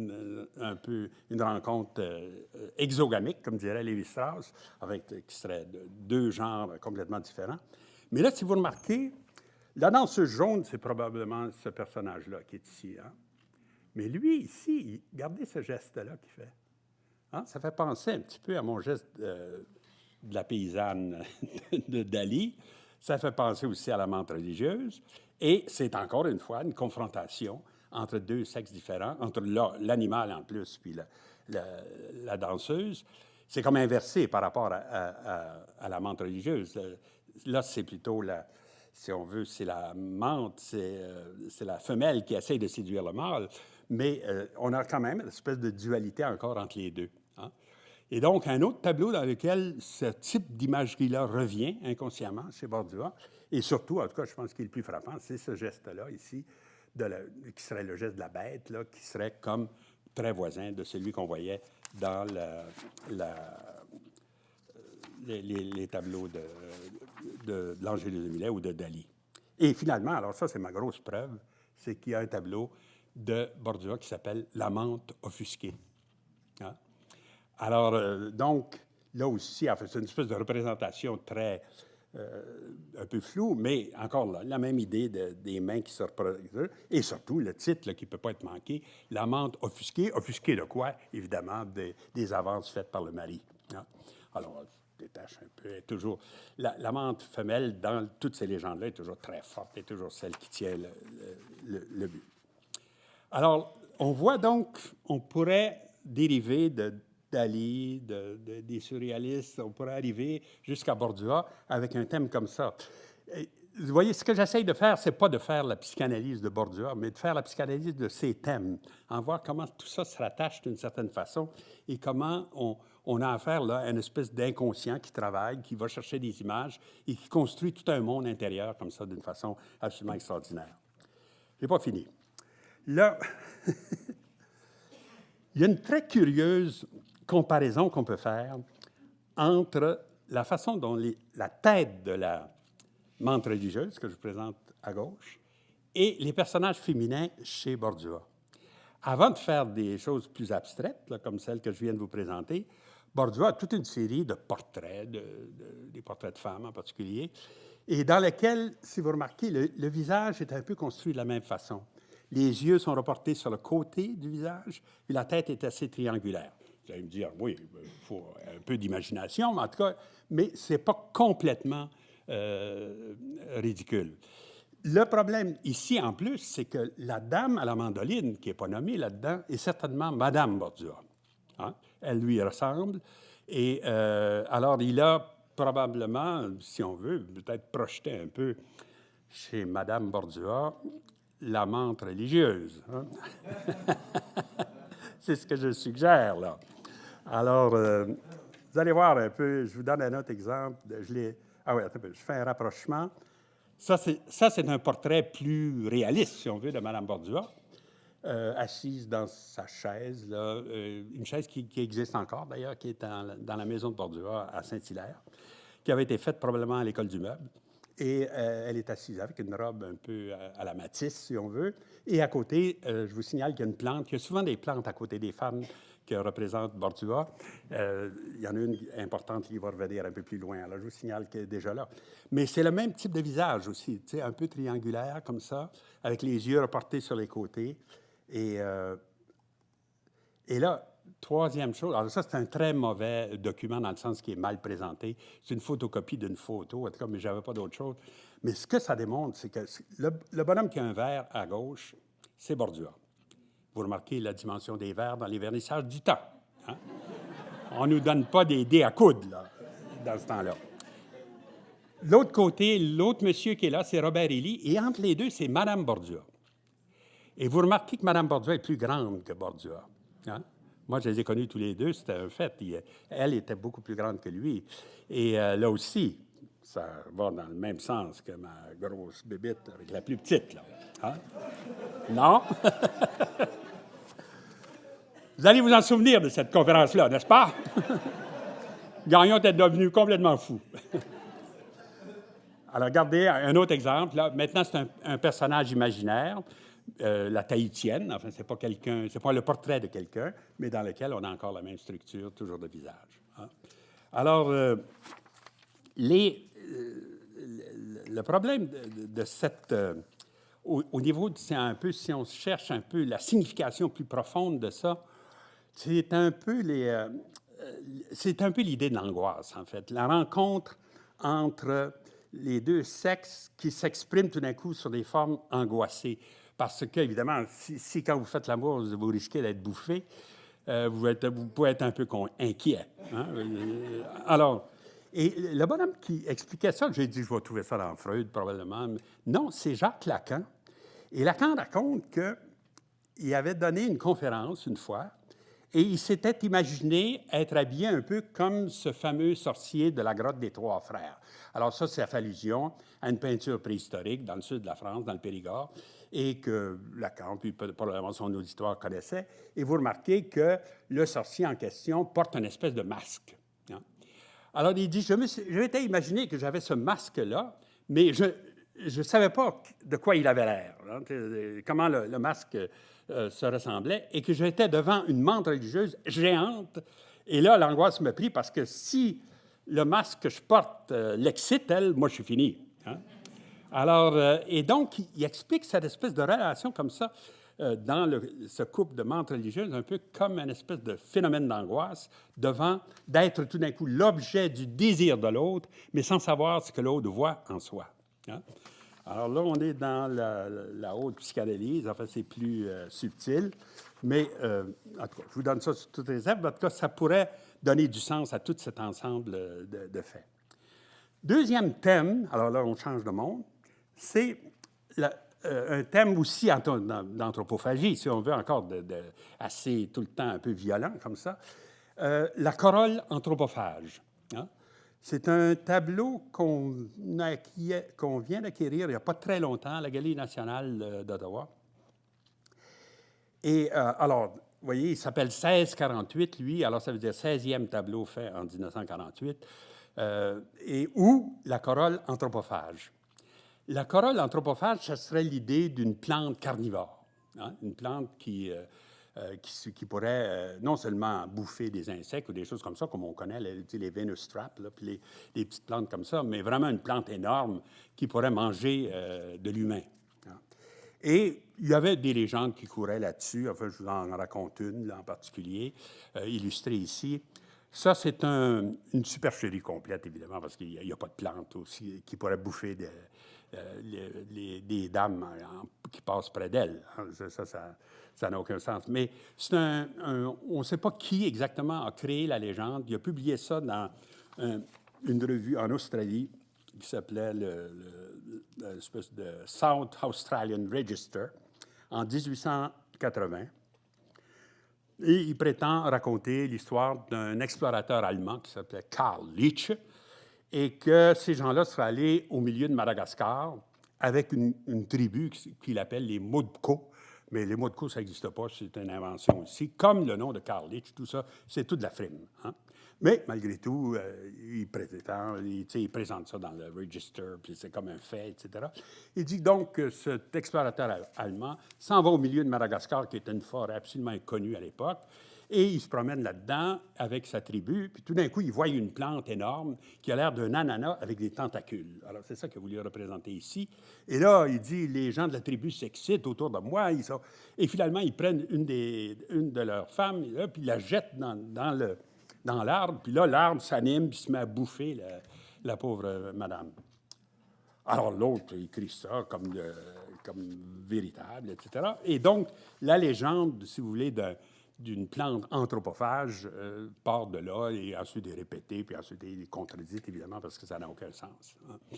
un peu une rencontre exogamique, comme dirait Lévi-Strauss, qui serait de 2 genres complètement différents. Mais là, si vous remarquez, la danseuse jaune, c'est probablement ce personnage-là qui est ici. Hein? Mais lui, ici, regardez ce geste-là qu'il fait. Hein? Ça fait penser un petit peu à mon geste de la paysanne de Dali. Ça fait penser aussi à la menthe religieuse. Et c'est encore une fois une confrontation entre 2 sexes différents, entre l'animal en plus, puis la danseuse. C'est comme inversé par rapport à la menthe religieuse. Là, c'est plutôt si on veut, c'est la menthe, c'est la femelle qui essaie de séduire le mâle, mais on a quand même une espèce de dualité encore entre les 2. Hein? Et donc, un autre tableau dans lequel ce type d'imagerie-là revient inconsciemment chez Bordua, et surtout, en tout cas, je pense qu'il est le plus frappant, c'est ce geste-là ici, qui serait le geste de la bête, là, qui serait comme très voisin de celui qu'on voyait dans les tableaux de l'Angélus de Millet ou de Dali. Et finalement, alors ça, c'est ma grosse preuve, c'est qu'il y a un tableau de Bordua qui s'appelle « La menthe offusquée ». Hein? Alors, donc, là aussi, en fait, c'est une espèce de représentation très, un peu floue, mais encore là, la même idée des mains qui se reproduisent. Et surtout, le titre là, qui ne peut pas être manqué, « La menthe offusquée ». Offusquée de quoi? Évidemment, des avances faites par le mari. Hein? Alors, je détache un peu. Toujours, la menthe femelle, dans toutes ces légendes-là, est toujours très forte, est toujours celle qui tient le but. Alors, on voit donc, on pourrait dériver d'Ali, des surréalistes, on pourrait arriver jusqu'à Bordua avec un thème comme ça. Et, vous voyez, ce que j'essaye de faire, c'est pas de faire la psychanalyse de Bordua, mais de faire la psychanalyse de ces thèmes, en voir comment tout ça se rattache d'une certaine façon et comment on a affaire là, à une espèce d'inconscient qui travaille, qui va chercher des images et qui construit tout un monde intérieur comme ça d'une façon absolument extraordinaire. Je n'ai pas fini. Là, il y a une très curieuse comparaison qu'on peut faire entre la façon dont la tête de la menthe religieuse, que je présente à gauche, et les personnages féminins chez Bordua. Avant de faire des choses plus abstraites, là, comme celles que je viens de vous présenter, Bordua a toute une série de portraits, des portraits de femmes en particulier, et dans lesquels, si vous remarquez, le visage est un peu construit de la même façon. Les yeux sont reportés sur le côté du visage, et la tête est assez triangulaire. Vous allez me dire, oui, il faut un peu d'imagination, mais en tout cas, mais ce n'est pas complètement ridicule. Le problème ici, en plus, c'est que la dame à la mandoline, qui n'est pas nommée là-dedans, est certainement Madame Bordua. Hein? Elle lui ressemble. Et alors, il a probablement, si on veut, peut-être projeté un peu chez Madame Bordua la menthe religieuse. Hein? C'est ce que je suggère, là. Alors, vous allez voir un peu, je vous donne un autre exemple. Ah oui, je fais un rapprochement. Ça, c'est un portrait plus réaliste, si on veut, de Mme Bordua, assise dans sa chaise, là, une chaise qui existe encore, d'ailleurs, qui est dans la maison de Bordua à Saint-Hilaire, qui avait été faite probablement à l'École du Meuble. Et elle est assise avec une robe un peu à la Matisse, si on veut. Et à côté, je vous signale qu'il y a une plante, il y a souvent des plantes à côté des femmes que représente Bordua. Il y en a une importante qui va revenir un peu plus loin. Alors, je vous signale qu'elle est déjà là. Mais c'est le même type de visage aussi, tu sais, un peu triangulaire comme ça, avec les yeux reportés sur les côtés. Et là, troisième chose, alors ça, c'est un très mauvais document dans le sens qu'il est mal présenté. C'est une photocopie d'une photo, en tout cas, mais je n'avais pas d'autre chose. Mais ce que ça démontre, c'est que le bonhomme qui a un verre à gauche, c'est Bordua. Vous remarquez la dimension des verres dans les vernissages du temps. Hein? On ne nous donne pas des dés à coudre, là, dans ce temps-là. L'autre côté, l'autre monsieur qui est là, c'est Robert Élie, et entre les deux, c'est Mme Bordua. Et vous remarquez que Mme Bordua est plus grande que Bordua. Hein? Moi, je les ai connus tous les deux, c'était un fait. Elle était beaucoup plus grande que lui. Et là aussi, ça va dans le même sens que ma grosse bébite avec la plus petite, là. Hein? Non? Vous allez vous en souvenir de cette conférence-là, n'est-ce pas? Gagnon était devenu complètement fou. Alors, regardez un autre exemple. Là. Maintenant, c'est un personnage imaginaire, la Tahitienne. Enfin, c'est pas le portrait de quelqu'un, mais dans lequel on a encore la même structure, toujours de visage. Hein? Alors, le problème de cette... au niveau, c'est un peu, si on cherche un peu la signification plus profonde de ça, c'est un peu l'idée de l'angoisse, en fait. La rencontre entre les deux sexes qui s'expriment tout d'un coup sur des formes angoissées. Parce que, évidemment, si quand vous faites l'amour, vous risquez d'être bouffé, vous pouvez être un peu inquiet. Hein? Alors, et le bonhomme qui expliquait ça, j'ai dit, je vais trouver ça dans Freud, probablement. Mais non, c'est Jacques Lacan. Et Lacan raconte qu'il avait donné une conférence une fois, et il s'était imaginé être habillé un peu comme ce fameux sorcier de la grotte des Trois Frères. Alors ça, c'est fait allusion à une peinture préhistorique dans le sud de la France, dans le Périgord, et que Lacan, puis probablement son auditoire connaissait. Et vous remarquez que le sorcier en question porte une espèce de masque. Hein? Alors il dit, je m'étais imaginé que j'avais ce masque-là, mais je ne savais pas de quoi il avait l'air, hein, comment le masque se ressemblait, et que j'étais devant une mante religieuse géante. Et là, l'angoisse me prit parce que si le masque que je porte l'excite, elle, moi, je suis fini. Hein? Alors, et donc, il explique cette espèce de relation comme ça dans ce couple de mantes religieuses, un peu comme une espèce de phénomène d'angoisse devant d'être tout d'un coup l'objet du désir de l'autre, mais sans savoir ce que l'autre voit en soi. Hein? Alors là, on est dans la haute psychanalyse, enfin, c'est plus subtil, mais en tout cas, je vous donne ça sur toutes les réserves. En tout cas, ça pourrait donner du sens à tout cet ensemble de faits. Deuxième thème, alors là, on change de monde, c'est un thème aussi d'anthropophagie, si on veut, encore assez tout le temps un peu violent comme ça, la corolle anthropophage. Hein? C'est un tableau qu'on vient d'acquérir il n'y a pas très longtemps à la Galerie nationale d'Ottawa. Et alors, vous voyez, il s'appelle 1648, lui, alors ça veut dire 16e tableau fait en 1948, et où la corolle anthropophage. La corolle anthropophage, ce serait l'idée d'une plante carnivore, hein, une plante qui pourrait non seulement bouffer des insectes ou des choses comme ça, comme on connaît les Venus Straps, là, puis les petites plantes comme ça, mais vraiment une plante énorme qui pourrait manger de l'humain. Hein. Et il y avait des légendes qui couraient là-dessus. Enfin, je vous en raconte une là, en particulier, illustrée ici. Ça, c'est une supercherie complète, évidemment, parce qu'il n'y a pas de plantes aussi qui pourraient bouffer des dames qui passent près d'elles. Ça n'a aucun sens. Mais on ne sait pas qui exactement a créé la légende. Il a publié ça dans une revue en Australie qui s'appelait l'espèce de South Australian Register en 1880. Et il prétend raconter l'histoire d'un explorateur allemand qui s'appelait Karl Leach, et que ces gens-là seraient allés au milieu de Madagascar avec une tribu qu'il appelle les Modko. Mais les Modko, ça n'existe pas, c'est une invention ici. Comme le nom de Karl Leach, tout ça, c'est tout de la frime. Hein? Mais malgré tout, il présente ça dans le register, puis c'est comme un fait, etc. Il dit donc que cet explorateur allemand s'en va au milieu de Madagascar, qui était une forêt absolument inconnue à l'époque, et il se promène là-dedans avec sa tribu, puis tout d'un coup, il voit une plante énorme qui a l'air d'un ananas avec des tentacules. Alors, c'est ça qu'il a voulu représenter ici. Et là, il dit, les gens de la tribu s'excitent autour de moi, et finalement, ils prennent une de leurs femmes, là, puis ils la jettent dans l'arbre, puis là, l'arbre s'anime, puis se met à bouffer la pauvre madame. Alors l'autre, il crie ça comme véritable, etc. Et donc, la légende, si vous voulez, d'une plante anthropophage part de là, et ensuite est répétée, puis ensuite est contredite, évidemment, parce que ça n'a aucun sens. Hein.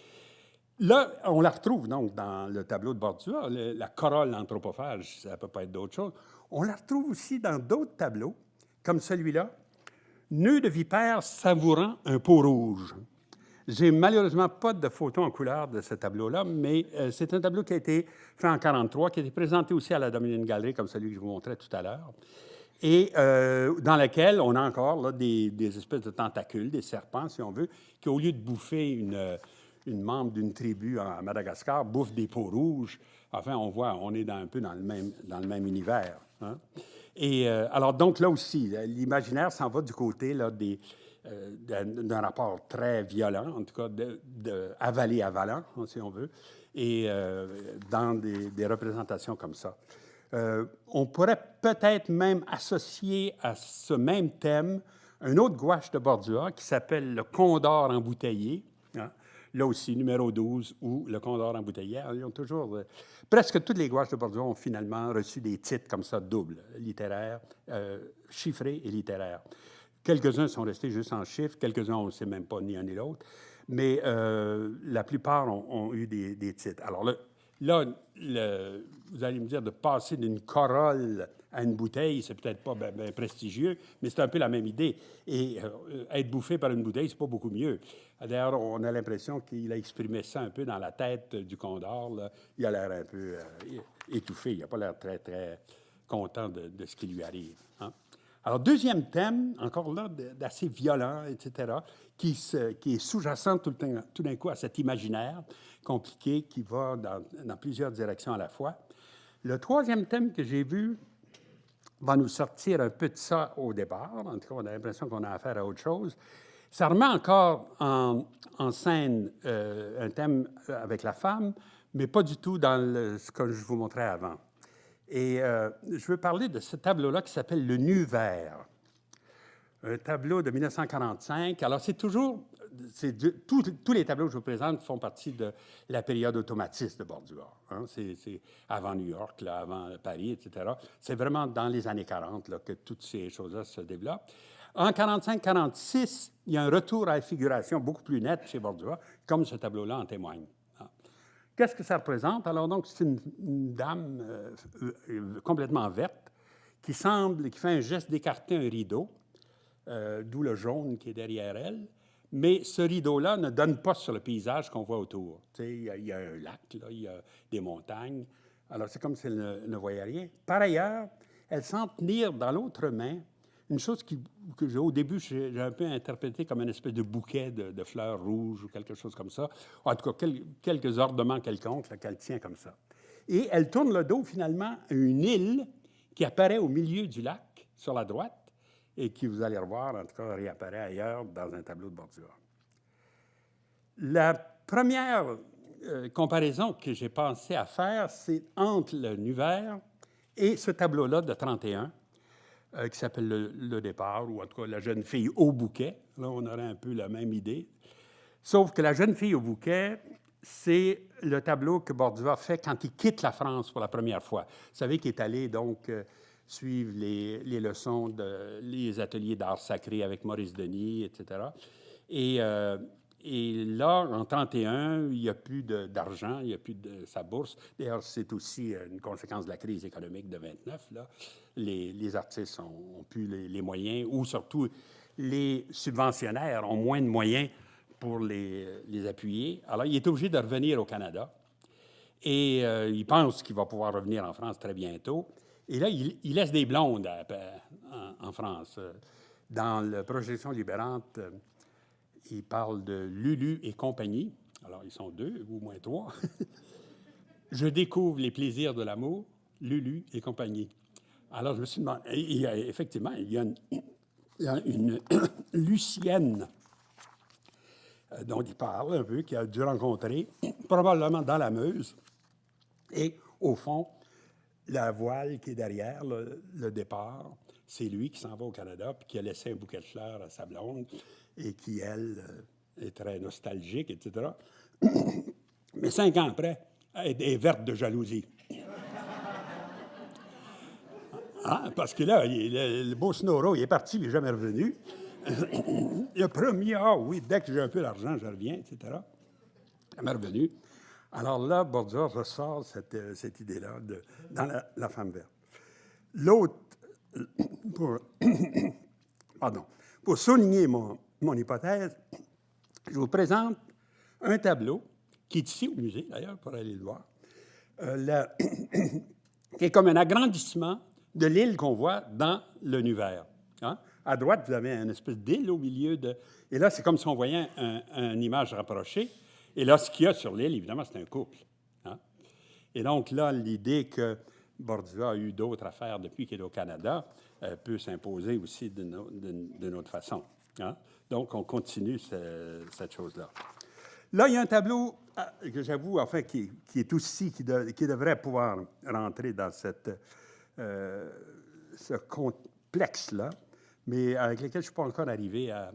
Là, on la retrouve donc dans le tableau de Bordua, la corolle anthropophage, ça ne peut pas être d'autre chose. On la retrouve aussi dans d'autres tableaux, comme celui-là, nœud de vipère savourant un pot rouge. J'ai malheureusement pas de photo en couleur de ce tableau-là, mais c'est un tableau qui a été fait en 1943, qui a été présenté aussi à la Dominion Gallery, comme celui que je vous montrais tout à l'heure, et dans lequel on a encore là, des espèces de tentacules, des serpents, si on veut, qui, au lieu de bouffer une membre d'une tribu à Madagascar, bouffent des peaux rouges. Enfin, on est un peu dans le même univers. Hein? Et alors, donc, là aussi, l'imaginaire s'en va du côté là, d'un rapport très violent, en tout cas avalé-avalant, si on veut, et dans des représentations comme ça. On pourrait peut-être même associer à ce même thème un autre gouache de Bordua qui s'appelle le Condor embouteillé. Hein? Là aussi, numéro 12, ou le Condor embouteillé. Ils ont toujours... presque toutes les gouaches de Bordua ont finalement reçu des titres comme ça, doubles, littéraires, chiffrés et littéraires. Quelques-uns sont restés juste en chiffres, quelques-uns, on ne sait même pas ni un ni l'autre, mais la plupart ont eu des titres. Alors là, vous allez me dire, de passer d'une corolle à une bouteille, c'est peut-être pas bien prestigieux, mais c'est un peu la même idée. Et être bouffé par une bouteille, c'est pas beaucoup mieux. D'ailleurs, on a l'impression qu'il a exprimé ça un peu dans la tête du Condor. Là. Il a l'air un peu étouffé. Il n'a pas l'air très, très content de ce qui lui arrive. Hein? Alors, deuxième thème, encore là, d'assez violent, etc., qui est sous-jacent tout d'un coup à cet imaginaire compliqué qui va dans plusieurs directions à la fois. Le troisième thème que j'ai vu va nous sortir un peu de ça au départ. En tout cas, on a l'impression qu'on a affaire à autre chose. Ça remet encore en scène un thème avec la femme, mais pas du tout dans ce que je vous montrais avant. Et je veux parler de ce tableau-là qui s'appelle Le Nu vert. Un tableau de 1945. Alors, c'est toujours... tous les tableaux que je vous présente font partie de la période automatiste de Bordua. Hein? C'est avant New York, là, avant Paris, etc. C'est vraiment dans les années 40 là, que toutes ces choses-là se développent. En 45-46, il y a un retour à la figuration beaucoup plus net chez Bordua, comme ce tableau-là en témoigne. Qu'est-ce que ça représente? Alors, donc, c'est une dame complètement verte qui fait un geste d'écarter un rideau, d'où le jaune qui est derrière elle. Mais ce rideau-là ne donne pas sur le paysage qu'on voit autour. Tu sais, il y a un lac, là, il y a des montagnes. Alors, c'est comme si elle ne voyait rien. Par ailleurs, elle sent tenir dans l'autre main une chose que au début, j'ai un peu interprété comme une espèce de bouquet de fleurs rouges ou quelque chose comme ça. En tout cas, quelques ornements quelconques qu'elle tient comme ça. Et elle tourne le dos, finalement, à une île qui apparaît au milieu du lac, sur la droite, et qui, vous allez revoir, en tout cas, réapparaît ailleurs dans un tableau de Bordua. La première comparaison que j'ai pensé à faire, c'est entre le Nu vert et ce tableau-là de 31, qui s'appelle le départ, ou en tout cas la jeune fille au bouquet. Là, on aurait un peu la même idée. Sauf que la jeune fille au bouquet, c'est le tableau que Bordua fait quand il quitte la France pour la première fois. Vous savez qu'il est allé donc suivre les leçons, les ateliers d'art sacré avec Maurice Denis, etc. Et là, en 31, il n'y a plus d'argent, il n'y a plus de sa bourse. D'ailleurs, c'est aussi une conséquence de la crise économique de 29. Là. Les artistes n'ont plus les moyens, ou surtout les subventionnaires ont moins de moyens pour les appuyer. Alors, il est obligé de revenir au Canada. Et il pense qu'il va pouvoir revenir en France très bientôt. Et là, il laisse des blondes en France. Dans la projection libérante, il parle de Lulu et compagnie. Alors, ils sont 2 ou moins 3. Je découvre les plaisirs de l'amour, Lulu et compagnie. Alors, je me suis demandé... effectivement, il y a une Lucienne dont il parle un peu, qu'il a dû rencontrer, probablement dans la Meuse. Et, au fond, la voile qui est derrière le départ, c'est lui qui s'en va au Canada, puis qui a laissé un bouquet de fleurs à sa blonde, et qui, elle, est très nostalgique, etc. Mais 5 ans après, elle est verte de jalousie. Ah, parce que là, le beau Snorro, il est parti, il n'est jamais revenu. Il a promis, oui, dès que j'ai un peu d'argent, je reviens, etc. Jamais revenu. Alors là, Bordua ressort cette idée-là dans la femme verte. L'autre, pour souligner mon hypothèse, je vous présente un tableau qui est ici au musée, d'ailleurs, pour aller le voir, qui est comme un agrandissement de l'île qu'on voit dans le Nu vert. Hein? À droite, vous avez une espèce d'île au milieu de... Et là, c'est comme si on voyait une image rapprochée. Et là, ce qu'il y a sur l'île, évidemment, c'est un couple. Hein? Et donc là, l'idée que Bordua a eu d'autres affaires depuis qu'il est au Canada peut s'imposer aussi d'une autre façon. Hein? Donc, on continue cette chose-là. Là, il y a un tableau que j'avoue, enfin, qui est aussi, qui devrait pouvoir rentrer dans ce complexe-là, mais avec lequel je ne suis pas encore arrivé à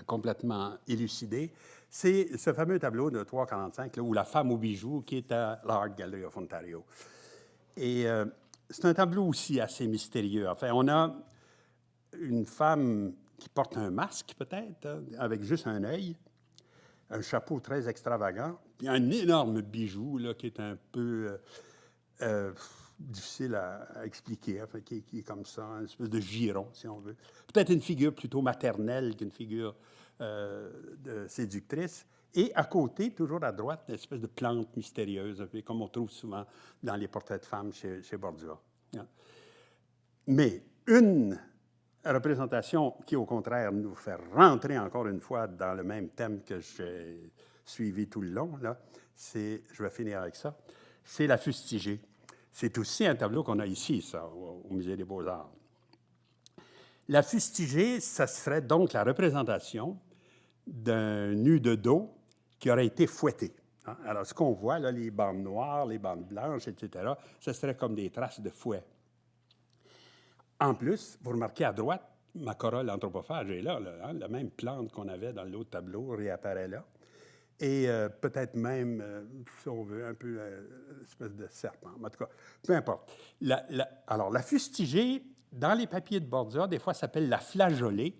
complètement élucider. C'est ce fameux tableau de 345, là, où la femme aux bijoux, qui est à l'Art Gallery of Ontario. Et c'est un tableau aussi assez mystérieux. Enfin, on a une femme qui porte un masque, peut-être, hein, avec juste un œil, un chapeau très extravagant, puis un énorme bijou là, qui est un peu difficile à expliquer, enfin, qui est comme ça, une espèce de giron, si on veut. Peut-être une figure plutôt maternelle qu'une figure de séductrice. Et à côté, toujours à droite, une espèce de plante mystérieuse, un peu comme on trouve souvent dans les portraits de femmes chez Bordua. Mais une représentation qui, au contraire, nous fait rentrer encore une fois dans le même thème que j'ai suivi tout le long, là, je vais finir avec ça, c'est la fustigée. C'est aussi un tableau qu'on a ici, ça, au Musée des Beaux-Arts. La fustigée, ça serait donc la représentation d'un nu de dos qui aurait été fouetté. Hein? Alors, ce qu'on voit, là, les bandes noires, les bandes blanches, etc., ce serait comme des traces de fouet. En plus, vous remarquez à droite, ma corolle anthropophage est là, hein, la même plante qu'on avait dans l'autre tableau réapparaît là. Et peut-être même, si on veut, un peu une espèce de serpent. En tout cas, peu importe. Alors, la fustigée, dans les papiers de Borgia, des fois, s'appelle la flageolée,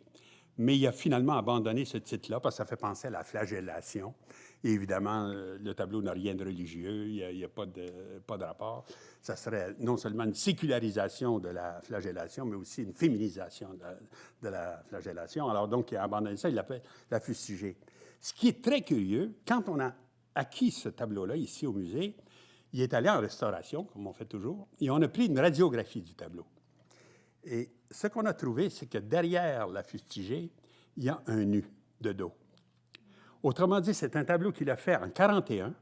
mais il a finalement abandonné ce titre-là parce que ça fait penser à la flagellation. Et évidemment, le tableau n'a rien de religieux, il n'y a pas de rapport. Ça serait non seulement une sécularisation de la flagellation, mais aussi une féminisation de la flagellation. Alors donc, il a abandonné ça, il l'appelle la fustigée. Ce qui est très curieux, quand on a acquis ce tableau-là ici au musée, il est allé en restauration, comme on fait toujours, et on a pris une radiographie du tableau. Et ce qu'on a trouvé, c'est que derrière la fustigée, il y a un nu de dos. Autrement dit, c'est un tableau qu'il a fait en 1941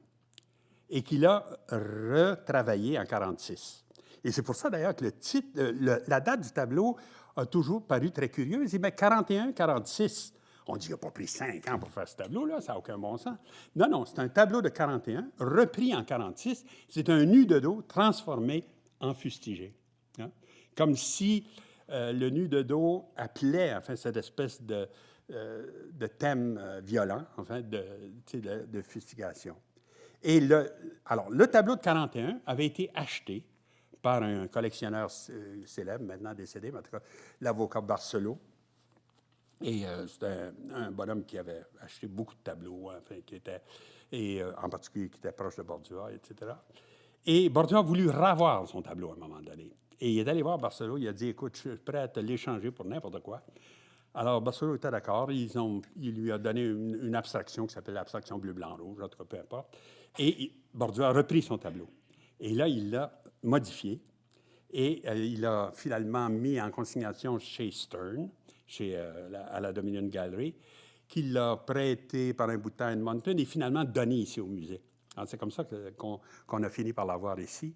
et qu'il a retravaillé en 1946. Et c'est pour ça, d'ailleurs, que le titre, la date du tableau a toujours paru très curieuse. Il met 41-46. On dit qu'il n'a pas pris 5 ans pour faire ce tableau-là, ça n'a aucun bon sens. Non, non, c'est un tableau de 41, repris en 46. C'est un nu de dos transformé en fustigé. Hein? Comme si le nu de dos appelait, enfin, cette espèce de thème violent, enfin, de fustigation. Et le tableau de 41 avait été acheté par un collectionneur célèbre, maintenant décédé, mais en tout cas, l'avocat Barcelot. Et c'était un bonhomme qui avait acheté beaucoup de tableaux, enfin, en particulier qui était proche de Borgia, etc. Et Borgia a voulu ravoir son tableau à un moment donné. Et il est allé voir Barcelot, il a dit, écoute, je suis prêt à te l'échanger pour n'importe quoi. Alors, Barcelot était d'accord, il lui a donné une abstraction qui s'appelle l'abstraction bleu-blanc-rouge, en tout cas, peu importe. Et Borgia a repris son tableau. Et là, il l'a modifié. Et il a finalement mis en consignation chez Stern, à la Dominion Gallery, qui l'a prêté par un bout de temps à Edmonton et finalement donné ici au musée. Alors, c'est comme ça qu'on a fini par l'avoir ici.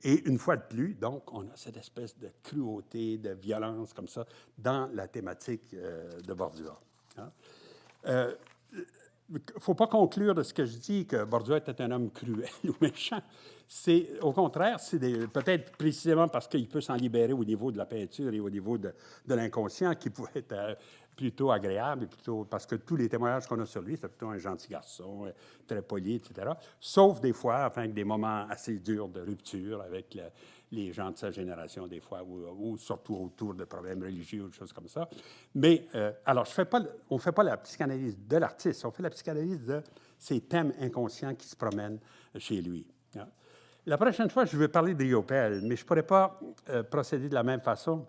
Et une fois de plus, donc, on a cette espèce de cruauté, de violence comme ça dans la thématique de Borgia. Hein? Il ne faut pas conclure de ce que je dis que Borgia était un homme cruel ou méchant. Au contraire, c'est peut-être précisément parce qu'il peut s'en libérer au niveau de la peinture et au niveau de l'inconscient qui pouvait être plutôt agréable, parce que tous les témoignages qu'on a sur lui, c'est plutôt un gentil garçon, très poli, etc. Sauf des fois, enfin, des moments assez durs de rupture avec les gens de sa génération, des fois, ou surtout autour de problèmes religieux ou des choses comme ça. Mais, alors, on ne fait pas la psychanalyse de l'artiste, on fait la psychanalyse de ces thèmes inconscients qui se promènent chez lui. Hein. La prochaine fois, je vais parler de Riopelle, mais je ne pourrais pas procéder de la même façon.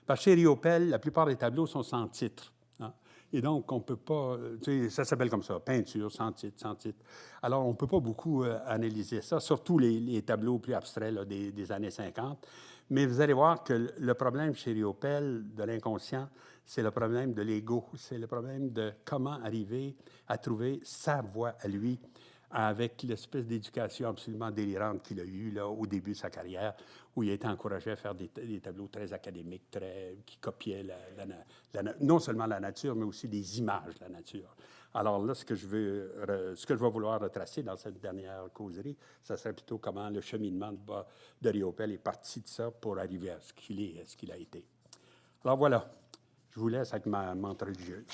Parce que chez Riopelle, la plupart des tableaux sont sans titre. Hein? Et donc, on ne peut pas... ça s'appelle comme ça, peinture, sans titre, sans titre. Alors, on ne peut pas beaucoup analyser ça, surtout les tableaux plus abstraits là, des années 50. Mais vous allez voir que le problème chez Riopelle, de l'inconscient, c'est le problème de l'ego. C'est le problème de comment arriver à trouver sa voie à lui, avec l'espèce d'éducation absolument délirante qu'il a eue là, au début de sa carrière, où il a été encouragé à faire des tableaux très académiques, qui copiaient non seulement la nature, mais aussi des images de la nature. Alors là, ce que je vais vouloir retracer dans cette dernière causerie, ça serait plutôt comment le cheminement de Riopelle est parti de ça pour arriver à ce qu'il est, à ce qu'il a été. Alors voilà, je vous laisse avec ma menthe religieuse.